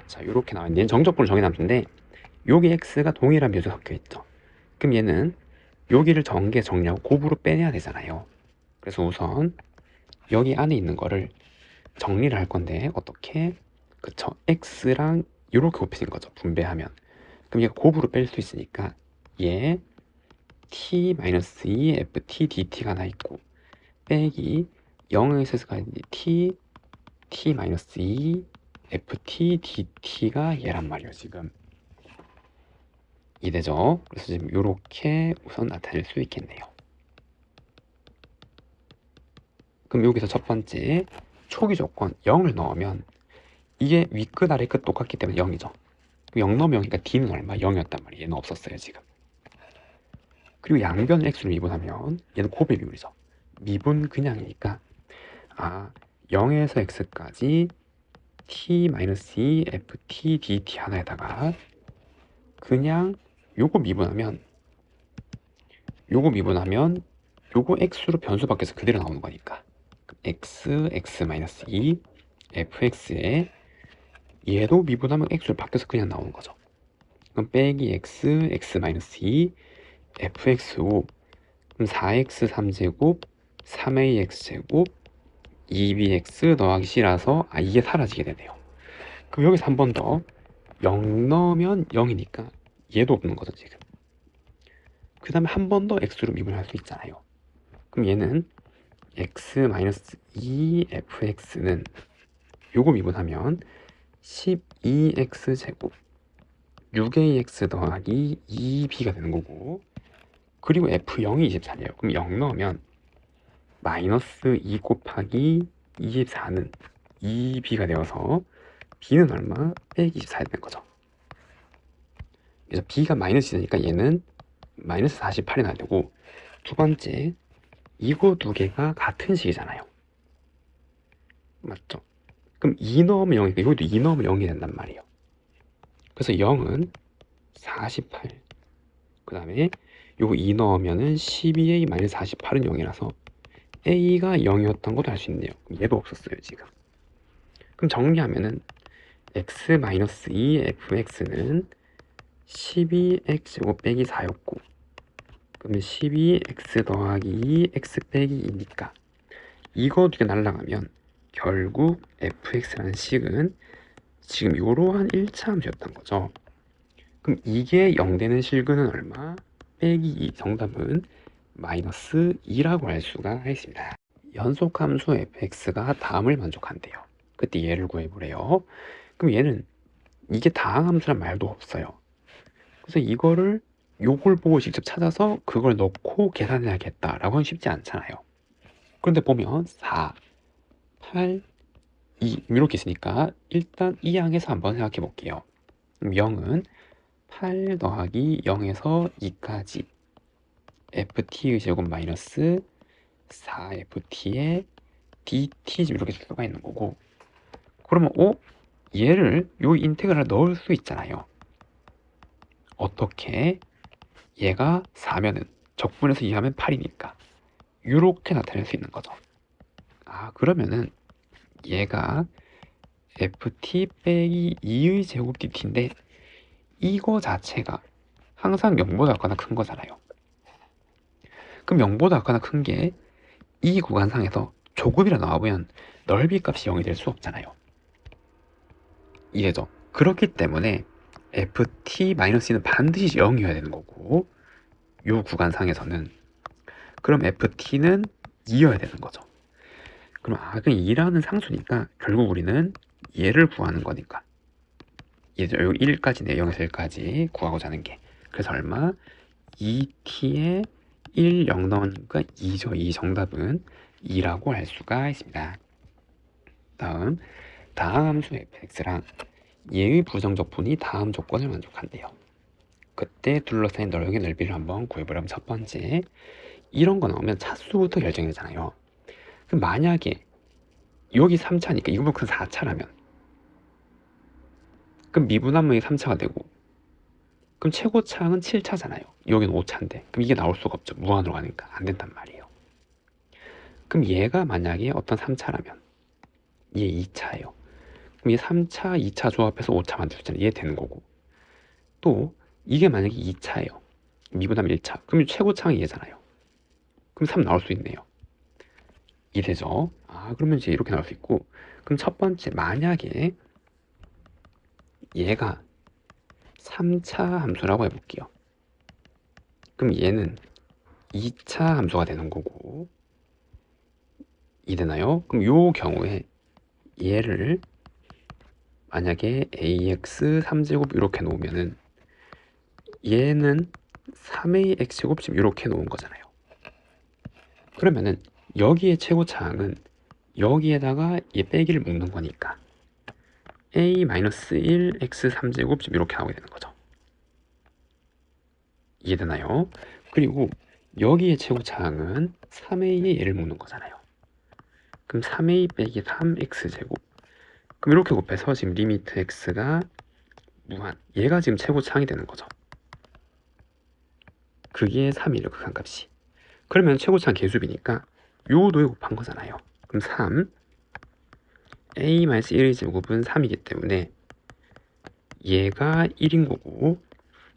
자, 이렇게 나와 있는 정적분을 정해놨는데 여기 x가 동일한 변수 섞여 있죠. 그럼 얘는 여기를 전개 정리하고 곱으로 빼내야 되잖아요. 그래서 우선 여기 안에 있는 거를 정리를 할 건데 어떻게? 그쵸? x랑 이렇게 곱해진 거죠. 분배하면. 그럼 얘가 곱으로 뺄 수 있으니까 얘 t-2 ft dt가 하나 있고 빼기 0에서 S까지 t-2 ft dt가 얘란 말이에요. 지금 이래죠. 그래서 지금 이렇게 우선 나타낼 수 있겠네요. 그럼 여기서 첫 번째 초기 조건 0을 넣으면 이게 윗끝 아래끝 똑같기 때문에 0이죠. 0 넣으면 0이니까 d는 얼마? 0이었단 말이에요. 얘는 없었어요 지금. 그리고 양변을 x로 미분하면 얘는 곱의 비율이죠. 미분 그냥이니까 0에서 x까지 t-2 ft dt 하나에다가 그냥 요거 미분하면 요거 x로 변수 밖에서 그대로 나오는 거니까 x-2 fx에 얘도 미분하면 x로 바뀌어서 그냥 나오는 거죠. 그럼 빼기 x-2 fx5 그럼 4x 3제곱 3ax 제곱 2bx 더하기 c라서 이게 사라지게 되네요. 그럼 여기서 한 번 더 0 넣으면 0이니까 얘도 없는 거죠 지금. 그 다음에 한 번 더 x로 미분할 수 있잖아요. 그럼 얘는 x-2 fx는 요거 미분하면 12x 제곱 6ax 더하기 2b가 되는 거고, 그리고 f0이 24네요. 그럼 0 넣으면 마이너스 2 곱하기 24는 2b가 되어서 b는 얼마? 빼기 24가 되는 거죠. 그래서 b가 마이너스 2니까 얘는 마이너스 48이 나야 되고, 두 번째 이거 두 개가 같은 식이잖아요. 맞죠? 그럼 2 넣으면 0이니까 이것도 2 넣으면 0이 된단 말이에요. 그래서 0은 48. 그 다음에 요거 2 넣으면은 12a 마이너스 48은 0이라서 a가 0이었던 것도 알 수 있네요. 얘도 없었어요 지금. 그럼 정리하면은 x-2 fx는 12x 제곱 빼기 4였고, 그러면 12x 더하기 2x 빼기 2니까 이거 두 개 날라가면 결국 fx라는 식은 지금 이러한 1차 함수였던 거죠. 그럼 이게 0 되는 실근은 얼마? 빼기 2. 정답은 마이너스 2라고 할 수가 있습니다. 연속함수 fx가 다음을 만족한대요. 그때 얘를 구해보래요. 그럼 얘는 이게 다항함수란 말도 없어요. 그래서 이거를 요걸 보고 직접 찾아서 그걸 넣고 계산해야겠다라고는 쉽지 않잖아요. 그런데 보면 4, 8, 2 이렇게 있으니까 일단 이 항에서 한번 생각해 볼게요. 0은 8 더하기 0에서 2까지 ft의 제곱 마이너스 4ft의 dt 이렇게 쓸 수가 있는 거고, 그러면 얘를 요 인테그랄에 넣을 수 있잖아요. 어떻게? 얘가 4면은 적분해서 2하면 8이니까 이렇게 나타낼 수 있는 거죠. 그러면은 얘가 ft 빼기 2의 제곱 dt인데 이거 자체가 항상 0보다 작거나 큰 거잖아요. 그럼 0보다 작거나 큰 게 이 구간상에서 조금이라 나와보면 넓이 값이 0이 될 수 없잖아요. 이해죠? 그렇기 때문에 ft-는 반드시 0이어야 되는 거고, 요 구간상에서는 그럼 ft는 2여야 되는 거죠. 그럼 그냥 2라는 상수니까 결국 우리는 얘를 구하는 거니까 얘죠. 여기 1까지 네, 0에서 1까지 구하고자 하는 게, 그래서 얼마? 2t에 1, 0 넣으니까 2죠. 이 정답은 2라고 할 수가 있습니다. 다음 다항함수 fx랑 얘의 부정적분이 다음 조건을 만족한대요. 그때 둘러싸인 넓이의 넓이를 한번 구해보려면 첫 번째, 이런 거 나오면 차수부터 결정되잖아요. 그럼 만약에 여기 3차니까 이거보다 큰 4차라면 그럼 미분함이 3차가 되고, 그럼 최고차항은 7차잖아요. 여기는 5차인데 그럼 이게 나올 수가 없죠. 무한으로 가니까 안 된단 말이에요. 그럼 얘가 만약에 어떤 3차라면 얘 2차예요. 그럼 얘 3차, 2차 조합해서 5차 만들 수 있잖아요. 얘 되는 거고, 또 이게 만약에 2차예요. 미분함 1차. 그럼 최고차항이 얘잖아요. 그럼 3 나올 수 있네요. 이래죠. 그러면 이제 이렇게 나올 수 있고, 그럼 첫 번째, 만약에 얘가 3차 함수라고 해볼게요. 그럼 얘는 2차 함수가 되는 거고, 이해되나요? 그럼 요 경우에 얘를 만약에 ax 3제곱 이렇게 놓으면은 얘는 3a x제곱 지금 이렇게 놓은 거잖아요. 그러면은 여기에 최고차항은 여기에다가 얘 빼기를 묶는 거니까 a-1 x 3제곱 지금 이렇게 나오게 되는 거죠. 이해되나요? 그리고 여기에 최고차항은 3a에 얘를 묶는 거잖아요. 그럼 3a 빼기 3x제곱, 그럼 이렇게 곱해서 지금 리미트 x가 무한, 얘가 지금 최고차항이 되는 거죠. 그게 3이에요, 극한값이. 그러면 최고차항 개수비니까 요 도에 곱한 거잖아요. 그럼 3 a-1의 제곱은 3이기 때문에 얘가 1인 거고,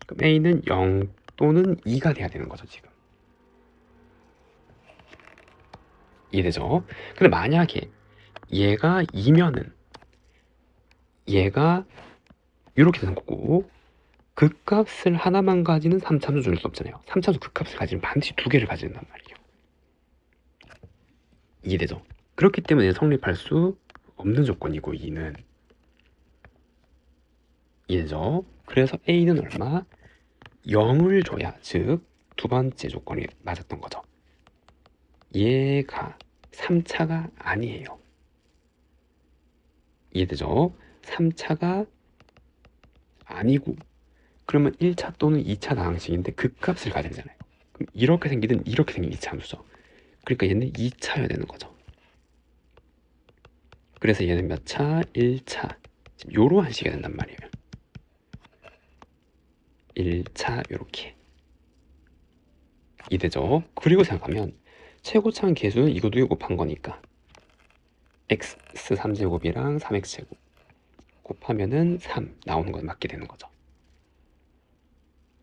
그럼 a는 0 또는 2가 돼야 되는 거죠, 지금. 이해되죠? 근데 만약에 얘가 2면은 얘가 이렇게 되는 거고, 극값을 하나만 가지는 3차수 줄 수 없잖아요. 3차수 극값을 가지면 반드시 두 개를 가져야 된단 말이에요. 이해되죠? 그렇기 때문에 성립할 수 없는 조건이고, 2는. 이해되죠? 그래서 a는 얼마? 0을 줘야, 즉 두 번째 조건이 맞았던 거죠. 얘가 3차가 아니에요. 이해되죠? 3차가 아니고, 그러면 1차 또는 2차 다항식인데 극값을 가져야 되잖아요. 그럼 이렇게 생기든 이렇게 생긴 2차 함수죠. 그러니까 얘는 2차여야 되는 거죠. 그래서 얘는 몇 차? 1차. 지금 요러한 식이 된단 말이에요. 1차 요렇게. 이해되죠? 그리고 생각하면 최고차항 개수는 이거 두개 곱한 거니까 x 3제곱이랑 3x제곱 곱하면은 3 나오는 건 맞게 되는 거죠.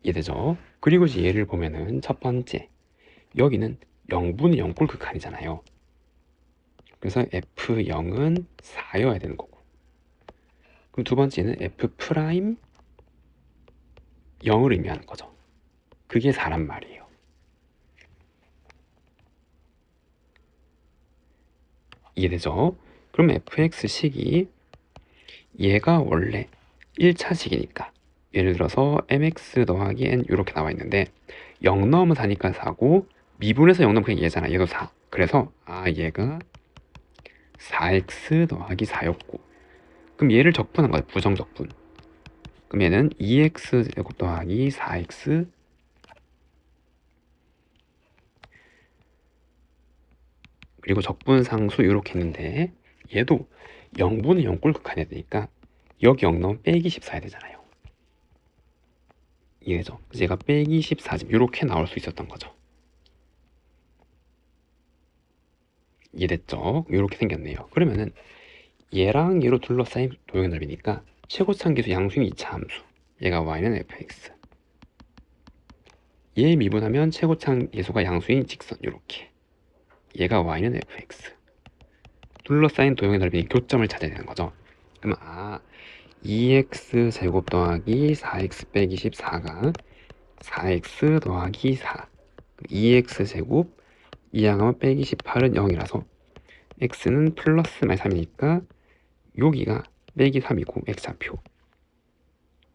이해되죠? 그리고 이제 얘를 보면은 첫 번째, 여기는 0분의 0꼴 극한이잖아요. 그래서 F0은 4여야 되는 거고. 그럼 두 번째는 F 프라임 0을 의미하는 거죠. 그게 4란 말이에요. 이해되죠? 그럼 fx식이 얘가 원래 1차식이니까 예를 들어서 mx 더하기 n 이렇게 나와 있는데 0 넣으면 4니까 4고 미분해서 0 넣으면 그냥 얘잖아. 얘도 4. 그래서 얘가 4x 더하기 4였고 그럼 얘를 적분한 거야. 부정적분. 그럼 얘는 2x 제곱 더하기 4x 그리고 적분상수 이렇게 했는데 얘도 0분의 0 꼴극한해야 되니까 여기 0 넣으면 빼기 14 해야 되잖아요. 이해죠? 그래서 얘가 빼기 14집 이렇게 나올 수 있었던 거죠. 이해됐죠? 이렇게 생겼네요. 그러면은 얘랑 얘로 둘러싸인 도형의 넓이니까 최고차항계수 양수인 2차 함수 얘가 y는 fx 얘 미분하면 최고차항계수가 양수인 직선 이렇게 얘가 y는 fx 둘러싸인 도형의 넓이 교점을 찾아야 되는 거죠. 그러면 2x 제곱 더하기 4x 빼기 14가 4x 더하기 4 2x 제곱 이항하면 빼기 18은 0이라서 x는 플러스 마이너스 3이니까 여기가 빼기 3이고 x좌표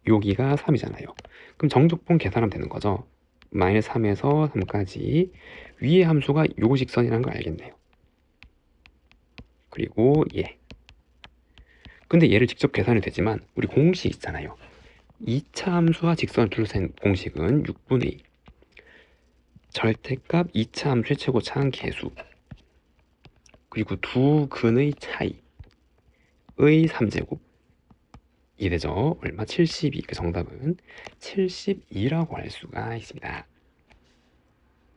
여기가 3이잖아요. 그럼 정적분 계산하면 되는 거죠. 마이너스 3에서 3까지 위의 함수가 요 직선이라는 걸 알겠네요. 그리고 얘 근데 얘를 직접 계산해도 되지만 우리 공식 있잖아요. 2차 함수와 직선을 둘러싼 공식은 6분의 2 절대값 2차 함수의 최고차항 계수 그리고 두 근의 차이의 3제곱 이해되죠? 얼마? 72. 그 정답은 72라고 할 수가 있습니다.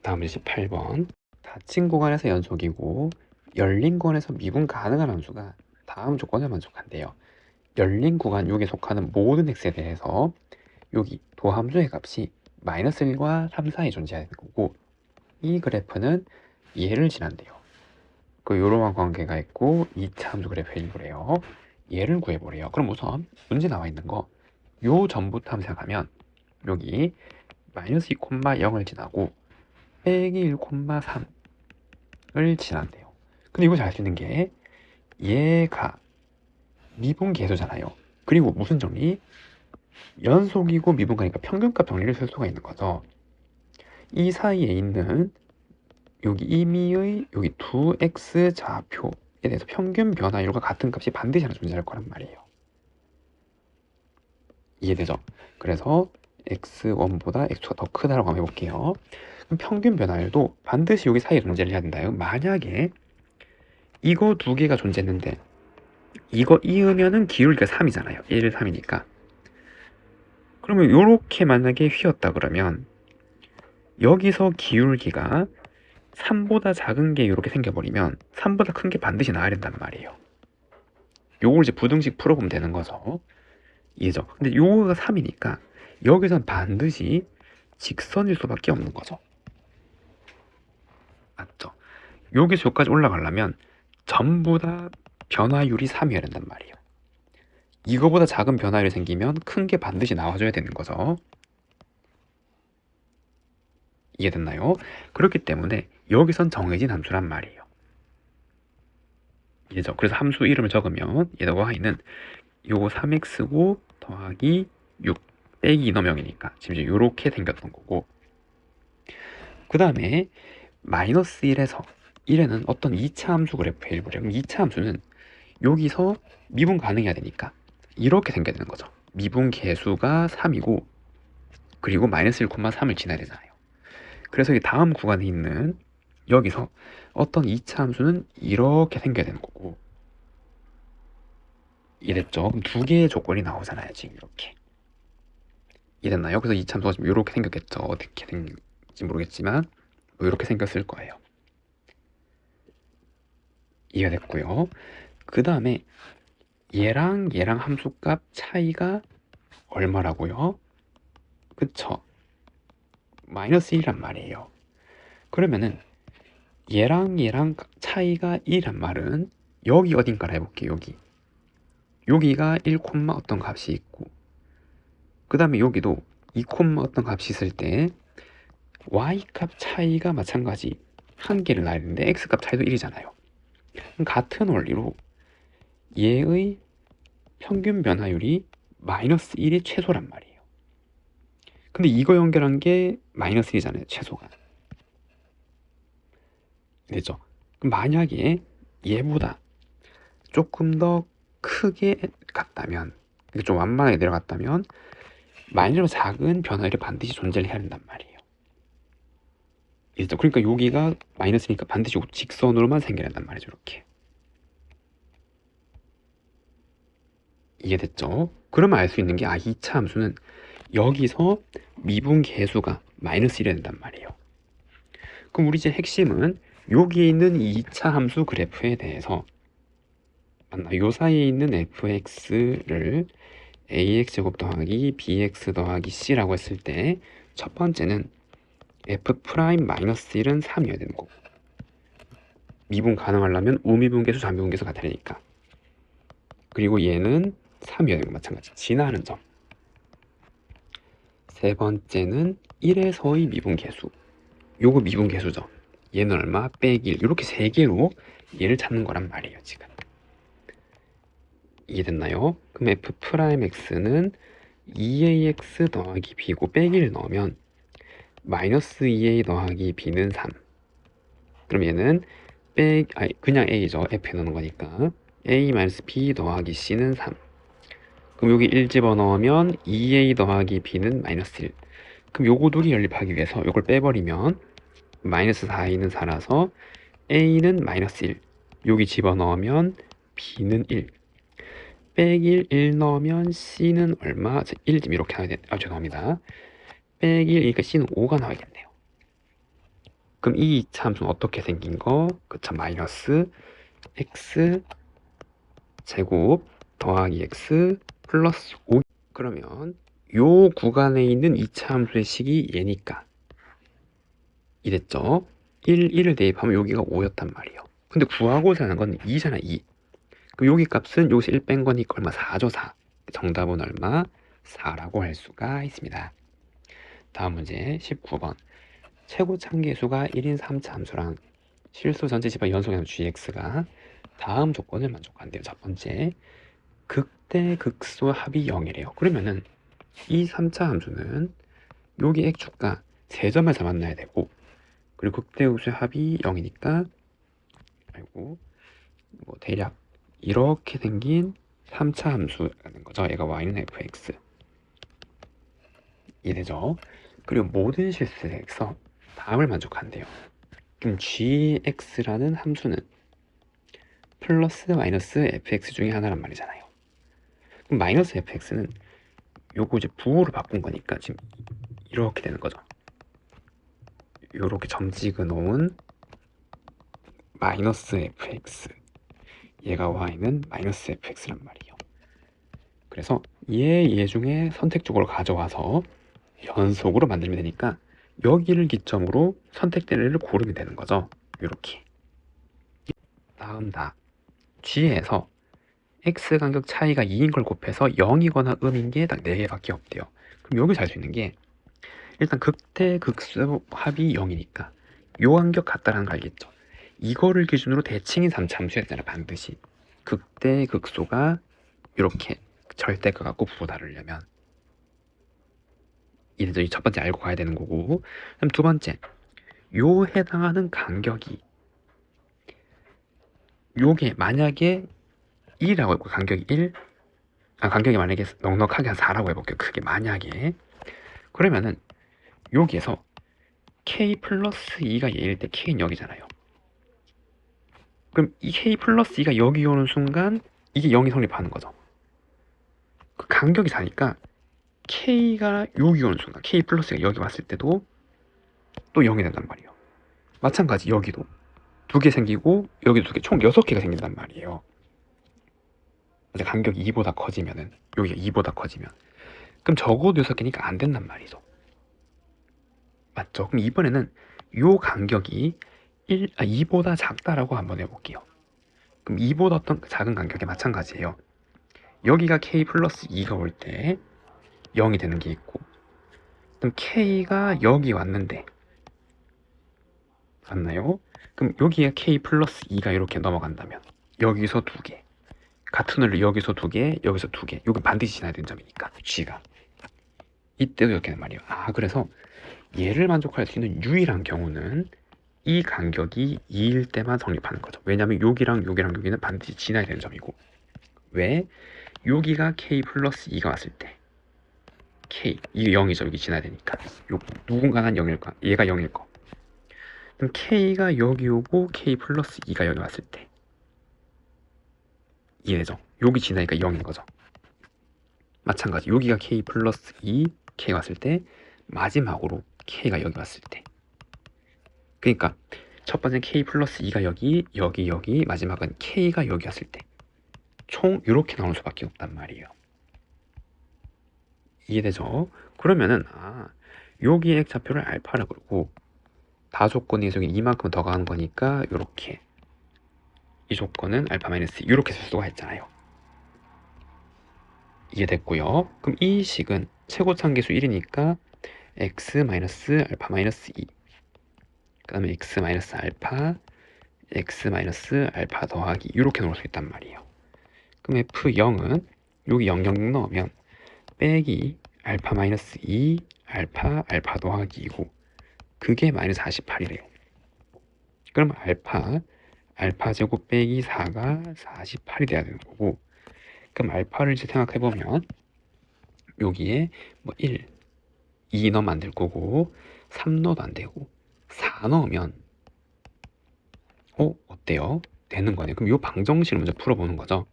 다음 18번 닫힌 구간에서 연속이고 열린 구간에서 미분 가능한 함수가 다음 조건을 만족한대요. 열린 구간 여기에 속하는 모든 x에 대해서 여기 도함수의 값이 마이너스 1과 3 사이에 존재하는 거고 이 그래프는 얘를 지난대요. 그 요러한 관계가 있고 2차 함수 그래프의 일부래요. 얘를 구해보래요. 그럼 우선 문제 나와 있는 거 요 전부터 한번 생각하면 여기 마이너스 2,0을 지나고 빼기 1,3을 지난대요. 근데 이거 잘 수 있는 게 얘가 미분 계수잖아요. 그리고 무슨 정리? 연속이고 미분가니까 평균값 정리를 쓸 수가 있는 거죠. 이 사이에 있는 여기 임의의 여기 2x 좌표에 대해서 평균 변화율과 같은 값이 반드시 하나 존재할 거란 말이에요. 이해되죠? 그래서 x1보다 x2가 더 크다라고 한번 해볼게요. 그럼 평균 변화율도 반드시 여기 사이에 존재를 해야 된다요. 만약에 이거 두 개가 존재했는데 이거 이으면은 기울기가 3이잖아요. 1, 3이니까. 그러면 이렇게 만약에 휘었다 그러면 여기서 기울기가 3보다 작은 게 이렇게 생겨버리면 3보다 큰 게 반드시 나와야 된단 말이에요. 요걸 이제 부등식 풀어보면 되는 거죠. 이해죠? 근데 요거가 3이니까 여기선 반드시 직선일 수밖에 없는 거죠. 맞죠? 여기서 여기까지 올라가려면 전부 다 변화율이 3이어야 된단 말이에요. 이거보다 작은 변화율이 생기면 큰 게 반드시 나와줘야 되는 거죠. 이해됐나요? 그렇기 때문에 여기선 정해진 함수란 말이에요. 이해죠? 그래서 함수 이름을 적으면 얘가 y는 요거 3x고 더하기 6 빼기 2넘형이니까 지금 이제 요렇게 생겼던 거고 그 다음에 마이너스 1에서 1에는 어떤 2차 함수 그래프의 일부래요. 그럼 2차 함수는 여기서 미분 가능해야 되니까 이렇게 생겨야 되는 거죠. 미분 계수가 3이고 그리고 마이너스 1,3을 지나야 되잖아요. 그래서 이 다음 구간에 있는 여기서 어떤 2차 함수는 이렇게 생겨야 되는 거고 이랬죠? 그럼 두 개의 조건이 나오잖아요. 지금 이렇게 이랬나요? 그래서 2차 함수가 지금 이렇게 생겼겠죠. 어떻게 생길지 모르겠지만 뭐 이렇게 생겼을 거예요. 이해가 됐고요. 그 다음에 얘랑 함수값 차이가 얼마라고요? 그쵸? 마이너스 1이란 말이에요. 그러면은 얘랑 얘랑 차이가 1이란 말은 여기 어딘가를 해볼게요. 여기가 1, 어떤 값이 있고, 그 다음에 여기도 2, 어떤 값이 있을 때 y값 차이가 마찬가지 한 개를 놔야 되는데 x값 차이도 1이잖아요. 같은 원리로 얘의 평균 변화율이 마이너스 1이 최소란 말이에요. 근데 이거 연결한 게 마이너스 1이잖아요. 최소가. 되죠? 그럼 만약에 얘보다 조금 더 크게 갔다면, 좀 완만하게 내려갔다면 마이너스 작은 변화율이 반드시 존재를 해야 된단 말이에요. 그러니까 여기가 마이너스니까 반드시 직선으로만 생겨야 된단 말이죠. 이렇게. 이해됐죠? 그러면 알 수 있는 게, 이 2차 함수는 여기서 미분 계수가 마이너스 1이 된단 말이에요. 그럼 우리 이제 핵심은 여기에 있는 2차 함수 그래프에 대해서 요 사이에 있는 fx를 ax제곱 더하기 bx 더하기 c라고 했을 때 첫 번째는 f 프라임 마이너스 1은 3이어야 되는 거고, 미분 가능하려면 우미분 계수, 좌미분 계수 같아야 되니까. 그리고 얘는 3이어야 되는 거 마찬가지. 진화하는 점. 세 번째는 1에서의 미분 계수. 요거 미분 계수죠. 얘는 얼마? 빼기 1. 이렇게 세 개로 얘를 찾는 거란 말이에요, 지금. 이해됐나요? 그럼 f 프라임 x는 2ax 더하기 b고 빼기를 넣으면 마이너스 2a 더하기 b는 3. 그럼 얘는 그냥 a죠. f에 넣는 거니까 a 마이너스 b 더하기 c는 3. 그럼 여기 1 집어넣으면 2a 더하기 b는 마이너스 1. 그럼 요거 둘이 연립하기 위해서 요걸 빼버리면 마이너스 4a는 4라서 a는 마이너스 1. 여기 집어넣으면 b는 1. 빼기 1 넣으면 c는 얼마? 1 이렇게 나와야 돼. 죄송합니다. 빼기 1이니까 c는 5가 나와야겠네요. 그럼 이 2차 함수는 어떻게 생긴 거? 그쵸, 마이너스 x 제곱 더하기 x 플러스 5. 그러면 요 구간에 있는 2차 함수의 식이 얘니까 이랬죠? 1을 대입하면 여기가 5였단 말이에요. 근데 구하고자 하는 건 2잖아, 2. 그럼 여기 값은 여기서 1 뺀 거니까 얼마? 4죠, 4. 정답은 얼마? 4라고 할 수가 있습니다. 다음 문제 19번. 최고 참계수가 1인 3차 함수랑 실수 전체 집합 연속함수 gx가 다음 조건을 만족한대요. 첫 번째, 극대 극소 합이 0이래요. 그러면은 이 3차 함수는 여기 x축과 3점에서 만나야 되고, 그리고 극대 극소의 합이 0이니까 대략 이렇게 생긴 3차 함수라는 거죠. 얘가 y는 fx. 이해되죠? 그리고 모든 실수에서 다음을 만족한대요. 그럼 gx라는 함수는 플러스 마이너스 fx 중에 하나란 말이잖아요. 그럼 마이너스 fx는 요거 이제 부호로 바꾼 거니까 지금 이렇게 되는 거죠. 요렇게 점 찍어 놓은 마이너스 fx, 얘가 y는 마이너스 fx란 말이에요. 그래서 얘 중에 선택적으로 가져와서 연속으로 만들면 되니까 여기를 기점으로 선택된 애를 고르면 되는 거죠. 이렇게. 다음 g에서 x 간격 차이가 2인 걸 곱해서 0이거나 음인 게 딱 4개밖에 없대요. 그럼 여기서 알 수 있는 게, 일단 극대 극소 합이 0이니까 요 간격 같다라는 거 알겠죠? 이거를 기준으로 대칭인 3차 함수야 되잖아, 반드시. 극대 극소가 이렇게 절대값 갖고 부호 다루려면. 이래서 이 첫 번째 알고 가야 되는 거고, 그럼 두 번째, 요 해당하는 간격이 요게 만약에 1이라고 해볼게요. 간격이 1, 간격이 만약에 넉넉하게 한 4라고 해볼게요. 크게 만약에. 그러면은 여기에서 k 플러스 2가 얘일 때 k는 여기잖아요. 그럼 이 k 플러스 2가 여기 오는 순간 이게 0이 성립하는 거죠. 그 간격이 4니까 k가 여기 오는 순간, k 플러스가 여기 왔을 때도 또 0이 된단 말이에요. 마찬가지 여기도 2개 생기고 여기도 2개, 총 6개가 생긴단 말이에요. 간격이 2보다 커지면은, 여기가 2보다 커지면, 그럼 적어도 6개니까 안 된단 말이죠. 맞죠? 그럼 이번에는 요 간격이 2보다 작다라고 한번 해볼게요. 그럼 2보다 어떤 작은 간격에 마찬가지예요. 여기가 k 플러스 2가 올 때 0이 되는 게 있고, 그럼 k가 여기 왔는데 맞나요? 그럼 여기에 k 플러스 2가 이렇게 넘어간다면 여기서 2개, 같은 원리 여기서 2개, 여기서 2개, 여기 반드시 지나야 되는 점이니까 g가 이때도 이렇게 하는 말이에요. 그래서 얘를 만족할 수 있는 유일한 경우는 이 간격이 2일 때만 성립하는 거죠. 왜냐면 여기랑 여기랑 여기는 반드시 지나야 되는 점이고, 왜? 여기가 k 플러스 2가 왔을 때 k, 이게 0이죠. 여기 지나야 되니까 누군가는 0일 거, 얘가 0일 거. 그럼 k가 여기 오고 k 플러스 2가 여기 왔을 때 이해되죠? 여기 지나니까 0인 거죠. 마찬가지 여기가 k 플러스 2, k가 왔을 때 마지막으로 k가 여기 왔을 때, 그러니까 첫 번째 k 플러스 2가 여기, 마지막은 k가 여기 왔을 때 총 이렇게 나올 수밖에 없단 말이에요. 이해되죠? 그러면은 여기 액좌표를 알파라 그러고 다 조건이 여기 이만큼 더 가는 거니까 이렇게, 이 조건은 알파 마이너스 이렇게 쓸 수가 있잖아요. 이해됐고요. 그럼 이 식은 최고차계수 1이니까 x 마이너스 알파 마이너스 2, 그 다음에 x 마이너스 알파, x 마이너스 알파 더하기 이렇게 놓을 수 있단 말이에요. 그럼 f0은 여기 0, 0 넣으면 빼기 알파 마이너스 2 알파 더하기 2고 그게 마이너스 48이래요. 그럼 알파 제곱 빼기 4가 48이 돼야 되는 거고, 그럼 알파를 이제 생각해보면 여기에 뭐 1, 2 넣으면 안 될 거고 3 넣어도 안 되고 4 넣으면 어때요? 되는 거네요. 그럼 이 방정식을 먼저 풀어보는 거죠.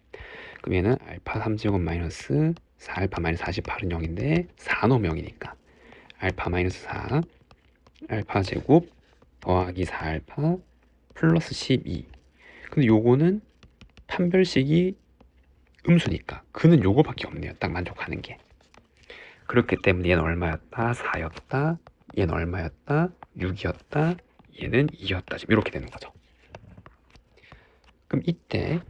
그럼 얘는 알파 3제곱 마이너스 4알파 마이너스 48은 0인데 4 넣으면 0이니까 알파 마이너스 4 알파 제곱 더하기 4알파 플러스 12. 근데 요거는 판별식이 음수니까 그는 요거밖에 없네요. 딱 만족하는 게. 그렇기 때문에 얘는 얼마였다? 4였다. 얘는 얼마였다? 6이었다. 얘는 2였다. 지금 이렇게 되는 거죠. 그럼 이때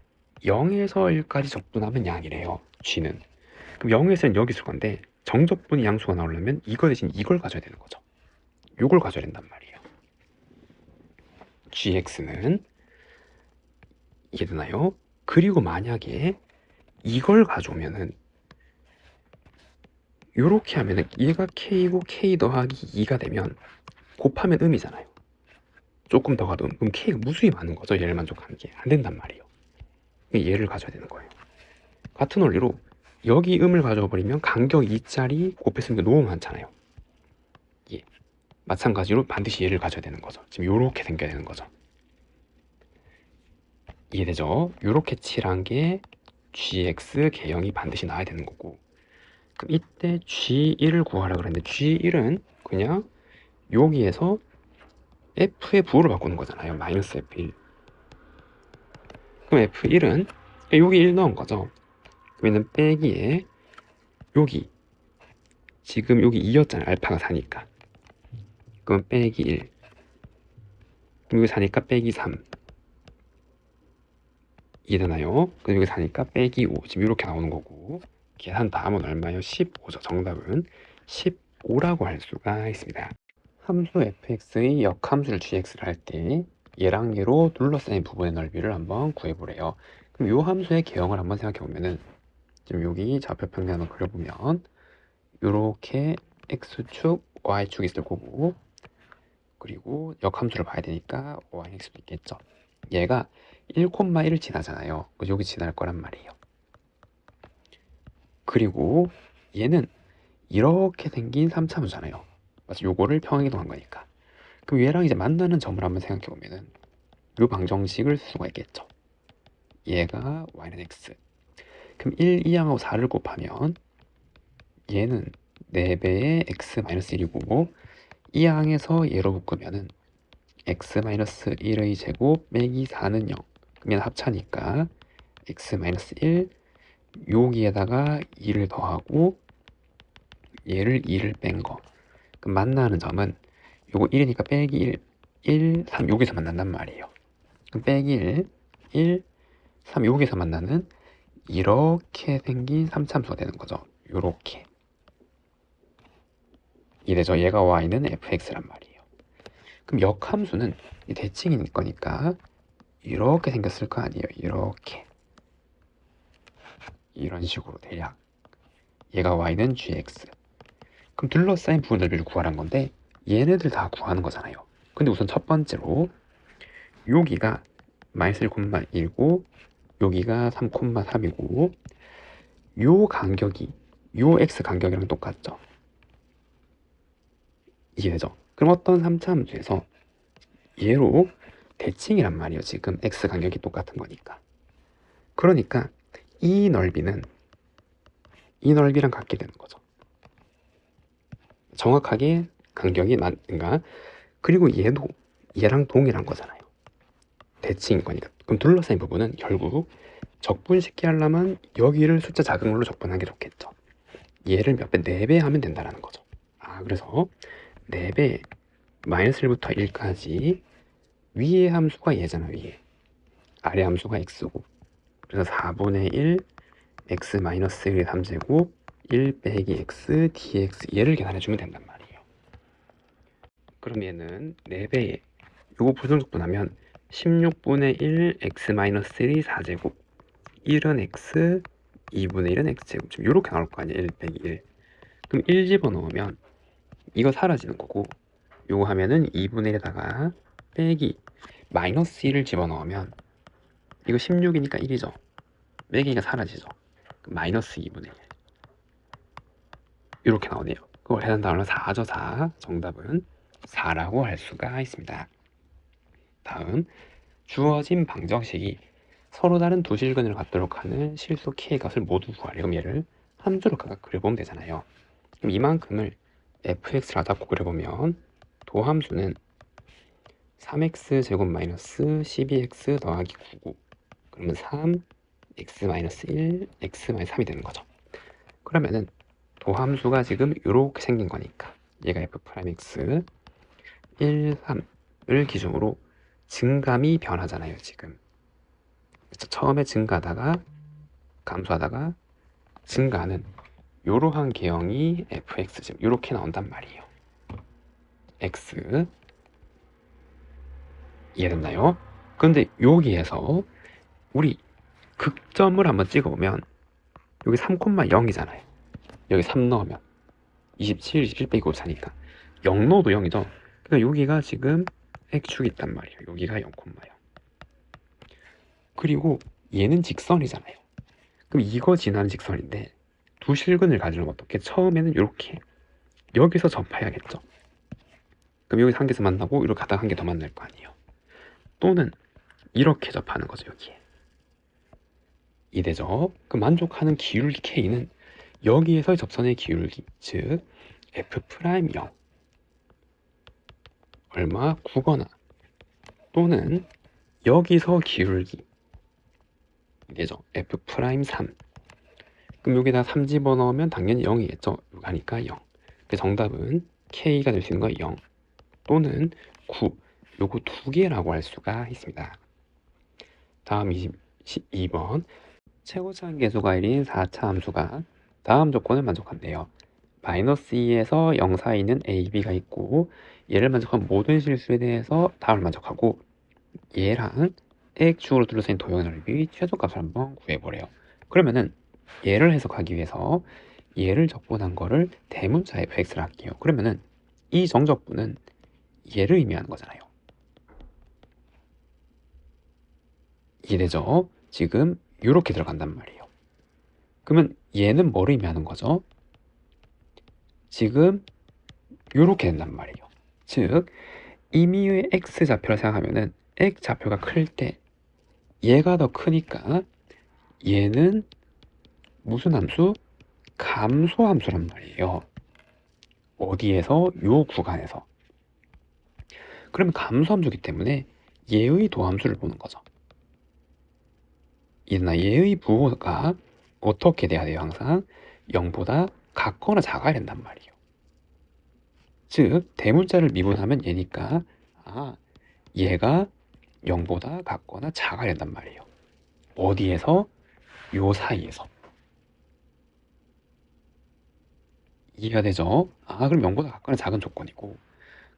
0에서 1까지 적분하면 양이래요. g는. 그럼 0에서 1은 여기 있을 건데 정적분이 양수가 나오려면 이거 대신 이걸 가져야 되는 거죠. 요걸 가져야 된단 말이에요. gx는 이해되나요? 그리고 만약에 이걸 가져오면은 요렇게 하면은 얘가 k고 k 더하기 2가 되면 곱하면 음이잖아요. 조금 더 가도 그럼 k가 무수히 많은 거죠. 얘를 만족하는 게 안 된단 말이에요. 얘를 가져야 되는 거예요. 같은 원리로 여기 음을 가져와 버리면 간격 2짜리 곱했으면 너무 많잖아요. 예. 마찬가지로 반드시 얘를 가져야 되는 거죠. 지금 요렇게 생겨야 되는 거죠. 이해되죠? 요렇게 칠한 게 gx 개형이 반드시 나와야 되는 거고, 그럼 이때 g1을 구하라 그랬는데 g1은 그냥 여기에서 f의 부호를 바꾸는 거잖아요. 마이너스 f1. 그럼 f1은 여기 1 넣은 거죠. 그러면 빼기에 여기 지금 여기 2였잖아요. 알파가 4니까. 그럼 빼기 1. 그럼 여기 4니까 빼기 3. 이해되나요? 그럼 여기 4니까 빼기 5. 지금 이렇게 나오는 거고, 계산 다음은 얼마예요? 15죠. 정답은 15라고 할 수가 있습니다. 함수 fx의 역함수를 gx를 할 때 얘랑 얘로 둘러싸인 부분의 넓이를 한번 구해보래요. 그럼 이 함수의 개형을 한번 생각해보면은 지금 여기 좌표 평면을 그려보면 이렇게 x축, y축이 있을 거고, 그리고 역함수를 봐야 되니까 yx도 있겠죠. 얘가 1,1을 지나잖아요. 여기 지날 거란 말이에요. 그리고 얘는 이렇게 생긴 3차함수잖아요. 맞아, 요거를 평행이동한 거니까. 그럼 얘랑 이제 만나는 점을 한번 생각해 보면은 요 방정식을 쓸 수가 있겠죠. 얘가 y는 x. 그럼 1, 2항하고 4를 곱하면 얘는 4배의 x-1이고 2항에서 얘로 묶으면은 x-1의 제곱 빼기 4는 0. 그러면 합차니까 x-1 여기에다가 2를 더하고 얘를 2를 뺀 거. 그럼 만나는 점은 요거 1이니까 빼기 1, 1, 3 여기서 만난단 말이에요. 그럼 빼기 1, 1, 3 여기서 만나는 이렇게 생긴 3차함수가 되는 거죠. 요렇게. 이래죠. 얘가 y는 fx란 말이에요. 그럼 역함수는 이 대칭인 거니까 이렇게 생겼을 거 아니에요. 이렇게. 이런 식으로 대략. 얘가 y는 gx. 그럼 둘러싸인 부분 넓이를 구하란 건데 얘네들 다 구하는 거잖아요. 근데 우선 첫 번째로 여기가 마이너스 1,1고 여기가 3,3이고 요 간격이 요 x 간격이랑 똑같죠. 이해되죠? 그럼 어떤 3차 함수에서 얘로 대칭이란 말이에요. 지금 x 간격이 똑같은 거니까. 그러니까 이 넓이는 이 넓이랑 같게 되는 거죠. 정확하게 간격이 맞는가? 그리고 얘도 얘랑 동일한 거잖아요. 대칭인 거니까. 그럼 둘러싸인 부분은 결국 적분시키 하려면 여기를 숫자 작은 걸로 적분하는 게 좋겠죠. 얘를 몇 배? 4배 하면 된다는 거죠. 그래서 4배 마이너스 1부터 1까지 위에 함수가 얘잖아. 위에 아래 함수가 x고 그래서 4분의 1 x 마이너스 1의 3제곱 1 빼기 x dx 얘를 계산해주면 된단 말이에요. 그럼 얘는 4배에 요거 부정적분하면 16분의 1 x 마이너스 1이 4제곱 1은 x 2분의 1은 x제곱 지금 요렇게 나올 거 아니에요. 1 빼기 1 그럼 1 집어넣으면 이거 사라지는 거고 요거 하면은 2분의 1에다가 빼기 마이너스 1을 집어넣으면 이거 16이니까 1이죠. 빼기가 사라지죠. 마이너스 2분의 1 이렇게 나오네요. 그걸 해낸다면 4죠. 4 정답은 4라고 할 수가 있습니다. 다음 주어진 방정식이 서로 다른 두 실근을 갖도록 하는 실수 k의 값을 모두 구하래. 그럼 얘를 함수로 각각 그려보면 되잖아요. 그럼 이만큼을 fx라 잡고 그려보면 도함수는 3x 제곱 마이너스 12x 더하기 9고 그러면 3 x 마이너스 1 x 마이너스 3이 되는 거죠. 그러면은 도함수가 지금 이렇게 생긴 거니까 얘가 f 프라임 x 1, 3을 기준으로 증감이 변하잖아요. 지금 그쵸? 처음에 증가하다가 감소하다가 증가하는 이러한 개형이 fx 지금 이렇게 나온단 말이에요. x 이해됐나요? 그런데 여기에서 우리 극점을 한번 찍어보면 여기 3,0이잖아요. 여기 3 넣으면 27, 27 빼기 54니까 0 넣어도 0이죠. 그러니까 여기가 지금 x축이 있단 말이에요. 여기가 0,0. 그리고 얘는 직선이잖아요. 그럼 이거 지나는 직선인데 두 실근을 가지려면 어떻게? 처음에는 이렇게 여기서 접해야겠죠. 그럼 여기서 한 개서 만나고 이렇게 가다가 한 개 더 만날 거 아니에요. 또는 이렇게 접하는 거죠. 여기에 이대죠. 그럼 만족하는 기울기 K는 여기에서의 접선의 기울기 즉 f 프라임 0 얼마 9거나 또는 여기서 기울기 이게죠. f 프라임 3 그럼 여기다 3 집어넣으면 당연히 0이겠죠. 하니까 0 정답은 K가 될 수 있는 거 0 또는 9 요거 두 개라고 할 수가 있습니다. 다음 22번 최고차 한계수가 1인 4차 함수가 다음 조건을 만족한대요. 마이너스 2에서 0 사이에 있는 a, b가 있고 얘를 만족한 모든 실수에 대해서 답을 만족하고 얘랑 X축으로 둘러싸인 도형의 넓이 최소값을 한번 구해보래요. 그러면은 얘를 해석하기 위해서 얘를 적분한 거를 대문자 fx를 할게요. 그러면은 이 정적분은 얘를 의미하는 거잖아요. 이해되죠? 지금 이렇게 들어간단 말이에요. 그러면 얘는 뭐를 의미하는 거죠? 지금 이렇게 된단 말이에요. 즉 임의의 x 좌표를 생각하면은 x 좌표가 클 때 얘가 더 크니까 얘는 무슨 함수? 감소 함수란 말이에요. 어디에서? 요 구간에서. 그러면 감소 함수이기 때문에 얘의 도함수를 보는 거죠. 이나 얘의 부호가 어떻게 돼야 돼요? 항상 0보다 같거나 작아야 된단 말이에요. 즉 대문자를 미분하면 얘니까 얘가 0보다 같거나 작아야 된단 말이에요. 어디에서? 요 사이에서. 이해가 되죠? 그럼 0보다 같거나 작은 조건이고,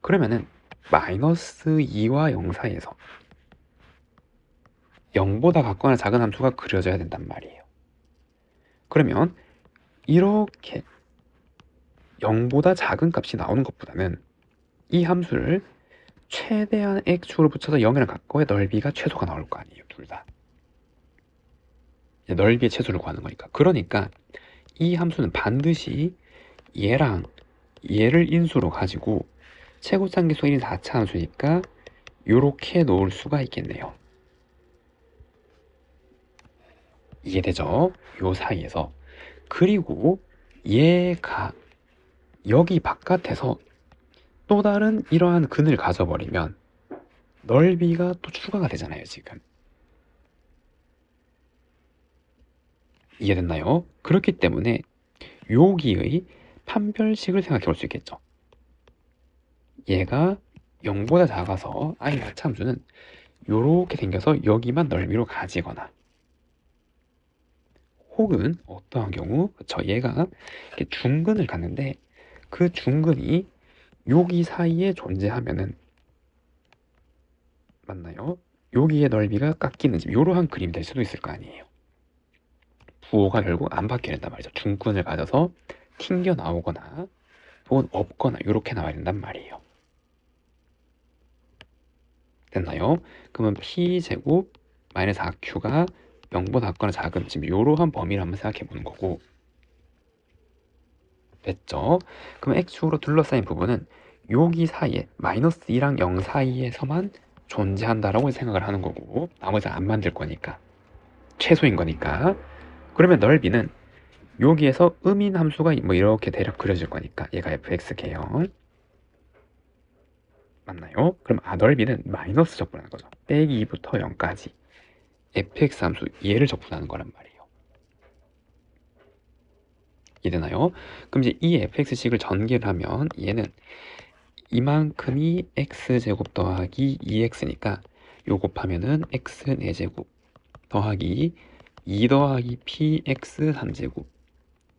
그러면은 마이너스 2와 0 사이에서 0보다 같거나 작은 함수가 그려져야 된단 말이에요. 그러면 이렇게 0보다 작은 값이 나오는 것보다는 이 함수를 최대한 x축으로 붙여서 0이랑 가까워야 넓이가 최소가 나올 거 아니에요, 둘 다. 넓이의 최소를 구하는 거니까. 그러니까 이 함수는 반드시 얘랑 얘를 인수로 가지고 최고차함계수 1인 4차 함수니까 요렇게 놓을 수가 있겠네요. 이해되죠? 요 사이에서. 그리고 얘가 여기 바깥에서 또 다른 이러한 근을 가져버리면 넓이가 또 추가가 되잖아요, 지금. 이해됐나요? 그렇기 때문에 여기의 판별식을 생각해 볼 수 있겠죠. 얘가 0보다 작아서 i 마차함수는 요렇게 생겨서 여기만 넓이로 가지거나, 혹은 어떠한 경우, 그쵸, 얘가 이렇게 중근을 갖는데 그 중근이 여기 사이에 존재하면은, 맞나요? 여기의 넓이가 깎이는 집, 요러한 그림이 될 수도 있을 거 아니에요. 부호가 결국 안 바뀌어야 된단 말이죠. 중근을 가져서 튕겨 나오거나 혹은 없거나 요렇게 나와야 된단 말이에요. 됐나요? 그러면 p제곱 마이너스 4q가 0보다 같거나 작은, 지금 요러한 범위를 한번 생각해 보는 거고, 됐죠? 그럼 x축으로 둘러싸인 부분은 여기 사이에 마이너스 2랑 0 사이에서만 존재한다라고 생각을 하는 거고, 나머지는 안 만들 거니까, 최소인 거니까. 그러면 넓이는 여기에서 음인 함수가 뭐 이렇게 대략 그려질 거니까 얘가 fx 계열, 맞나요? 그럼 넓이는 마이너스 적분하는 거죠. 빼기 2부터 0까지 fx 함수 얘를 적분하는 거란 말이에요. 이해되나요? 그럼 이제 이 fx식을 전개를 하면 얘는 이만큼이 x제곱 더하기 2x니까 요 곱하면은 x 4제곱 더하기 2 더하기 px 3제곱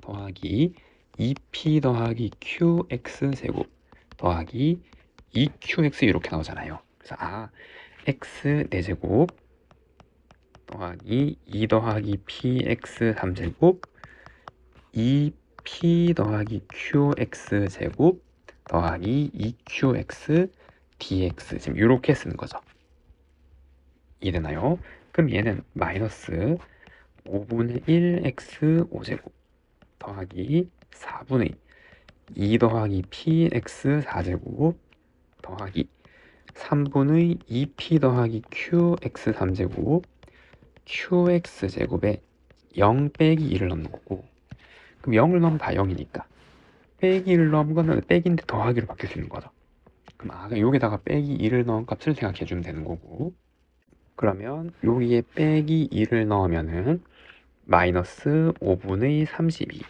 더하기 2p 더하기 qx제곱 더하기 2qx 이렇게 나오잖아요. 그래서 x 4제곱 더하기 2 더하기 px 3제곱 2p 더하기 qx제곱 더하기 2qx dx, 지금 이렇게 쓰는 거죠. 이해되나요? 그럼 얘는 마이너스 5분의 1x 5제곱 더하기 4분의 2 더하기 px 4제곱 더하기 3분의 2p 더하기 qx 3제곱 qx제곱에 0 빼기 2를 넣는 거고, 그럼 0을 넣으면 다 0이니까 빼기 1을 넣은 거는 빼기인데 더하기로 바뀔 수 있는 거죠. 그럼 여기다가 빼기 2를 넣은 값을 생각해 주면 되는 거고, 그러면 여기에 빼기 2를 넣으면은 마이너스 5분의 32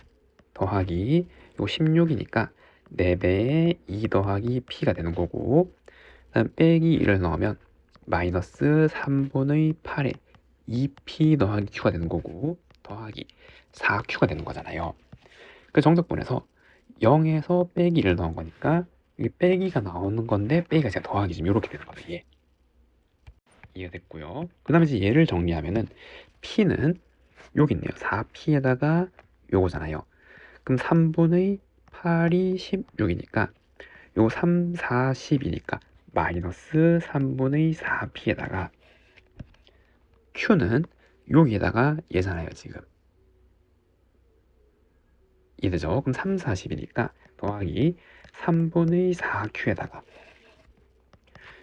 더하기 요 16이니까 4배의 2 더하기 p가 되는 거고, 그다음 빼기 1을 넣으면 마이너스 3분의 8에 2p 더하기 q가 되는 거고 더하기 4q가 되는 거잖아요. 그 정석분에서 0에서 빼기를 넣은 거니까 이게 빼기가 나오는 건데 빼기가 제가 더하기, 지금 이렇게 되는 거죠. 이해가 됐고요. 그 다음에 이제 얘를 정리하면은 p는 여기 있네요. 4p에다가 요거잖아요. 그럼 3분의 8이 16이니까 요거 3, 4, 10이니까 마이너스 3분의 4p에다가 q는 여기에다가 얘잖아요, 지금. 이해되죠? 그럼 3, 40이니까 더하기 3분의 4q에다가,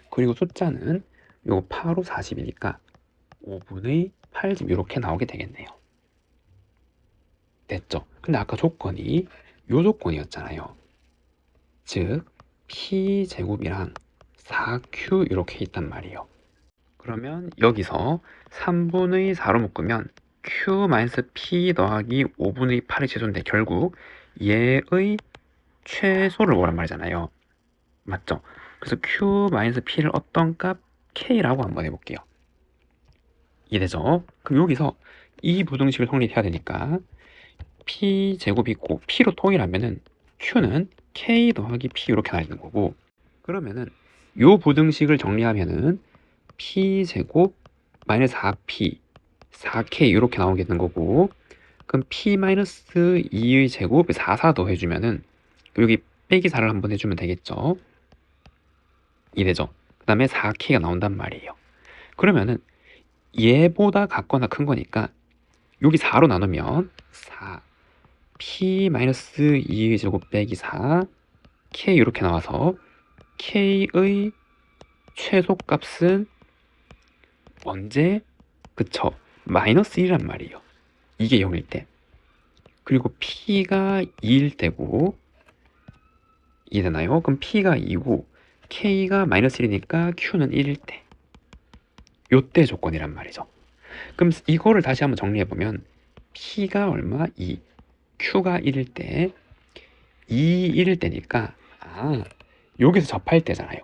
그리고 숫자는 요거 8호 40이니까 5분의 8, 지금 이렇게 나오게 되겠네요. 됐죠? 근데 아까 조건이 요 조건이었잖아요. 즉 p제곱이랑 4q 이렇게 있단 말이에요. 그러면 여기서 3분의 4로 묶으면 q-p 더하기 5분의 8의 최소인데 결국 얘의 최소를 보란 말이잖아요. 맞죠? 그래서 q-p를 어떤 값? K라고 한번 해볼게요. 이해되죠? 그럼 여기서 이 부등식을 성립해야 되니까 P제곱이 있고 P로 통일하면은 Q는 K 더하기 P 이렇게 나와 있는 거고, 그러면은 요 부등식을 정리하면은 P제곱 마이너스 4P 4K 이렇게 나오겠는 거고, 그럼 P 마이너스 2의 제곱 4 더해주면은 여기 빼기 4를 한번 해주면 되겠죠? 이래죠? 그 다음에 4K가 나온단 말이에요. 그러면은 얘보다 같거나 큰 거니까 여기 4로 나누면 4 P 마이너스 2의 제곱 빼기 4 K 이렇게 나와서 K의 최소값은 언제? 그쵸? 마이너스 1이란 말이에요. 이게 0일 때. 그리고 P가 2일 때고, 이해되나요? 그럼 P가 2고 K가 마이너스 1이니까 Q는 1일 때. 요때 조건이란 말이죠. 그럼 이거를 다시 한번 정리해보면 P가 얼마? 2, Q가 1일 때, 2, 1일 때니까 여기서 접할 때잖아요.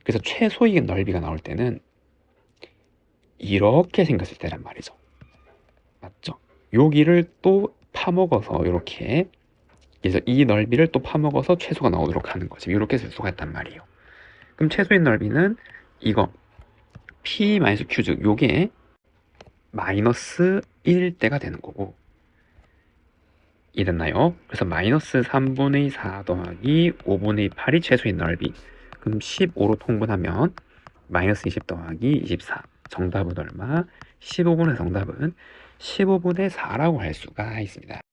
그래서 최소의 넓이가 나올 때는 이렇게 생겼을 때란 말이죠. 맞죠? 여기를 또 파먹어서 이렇게, 그래서 이 넓이를 또 파먹어서 최소가 나오도록 하는 거지. 이렇게 쓸 수가 있단 말이에요. 그럼 최소의 넓이는 이거 P-Q 즉 요게 마이너스 1일 때가 되는 거고, 이해됐나요? 그래서 마이너스 3분의 4 더하기 5분의 8이 최소의 넓이. 그럼 15로 통분하면 마이너스 20 더하기 24. 정답은 얼마? 15분의 정답은 15분의 4라고 할 수가 있습니다.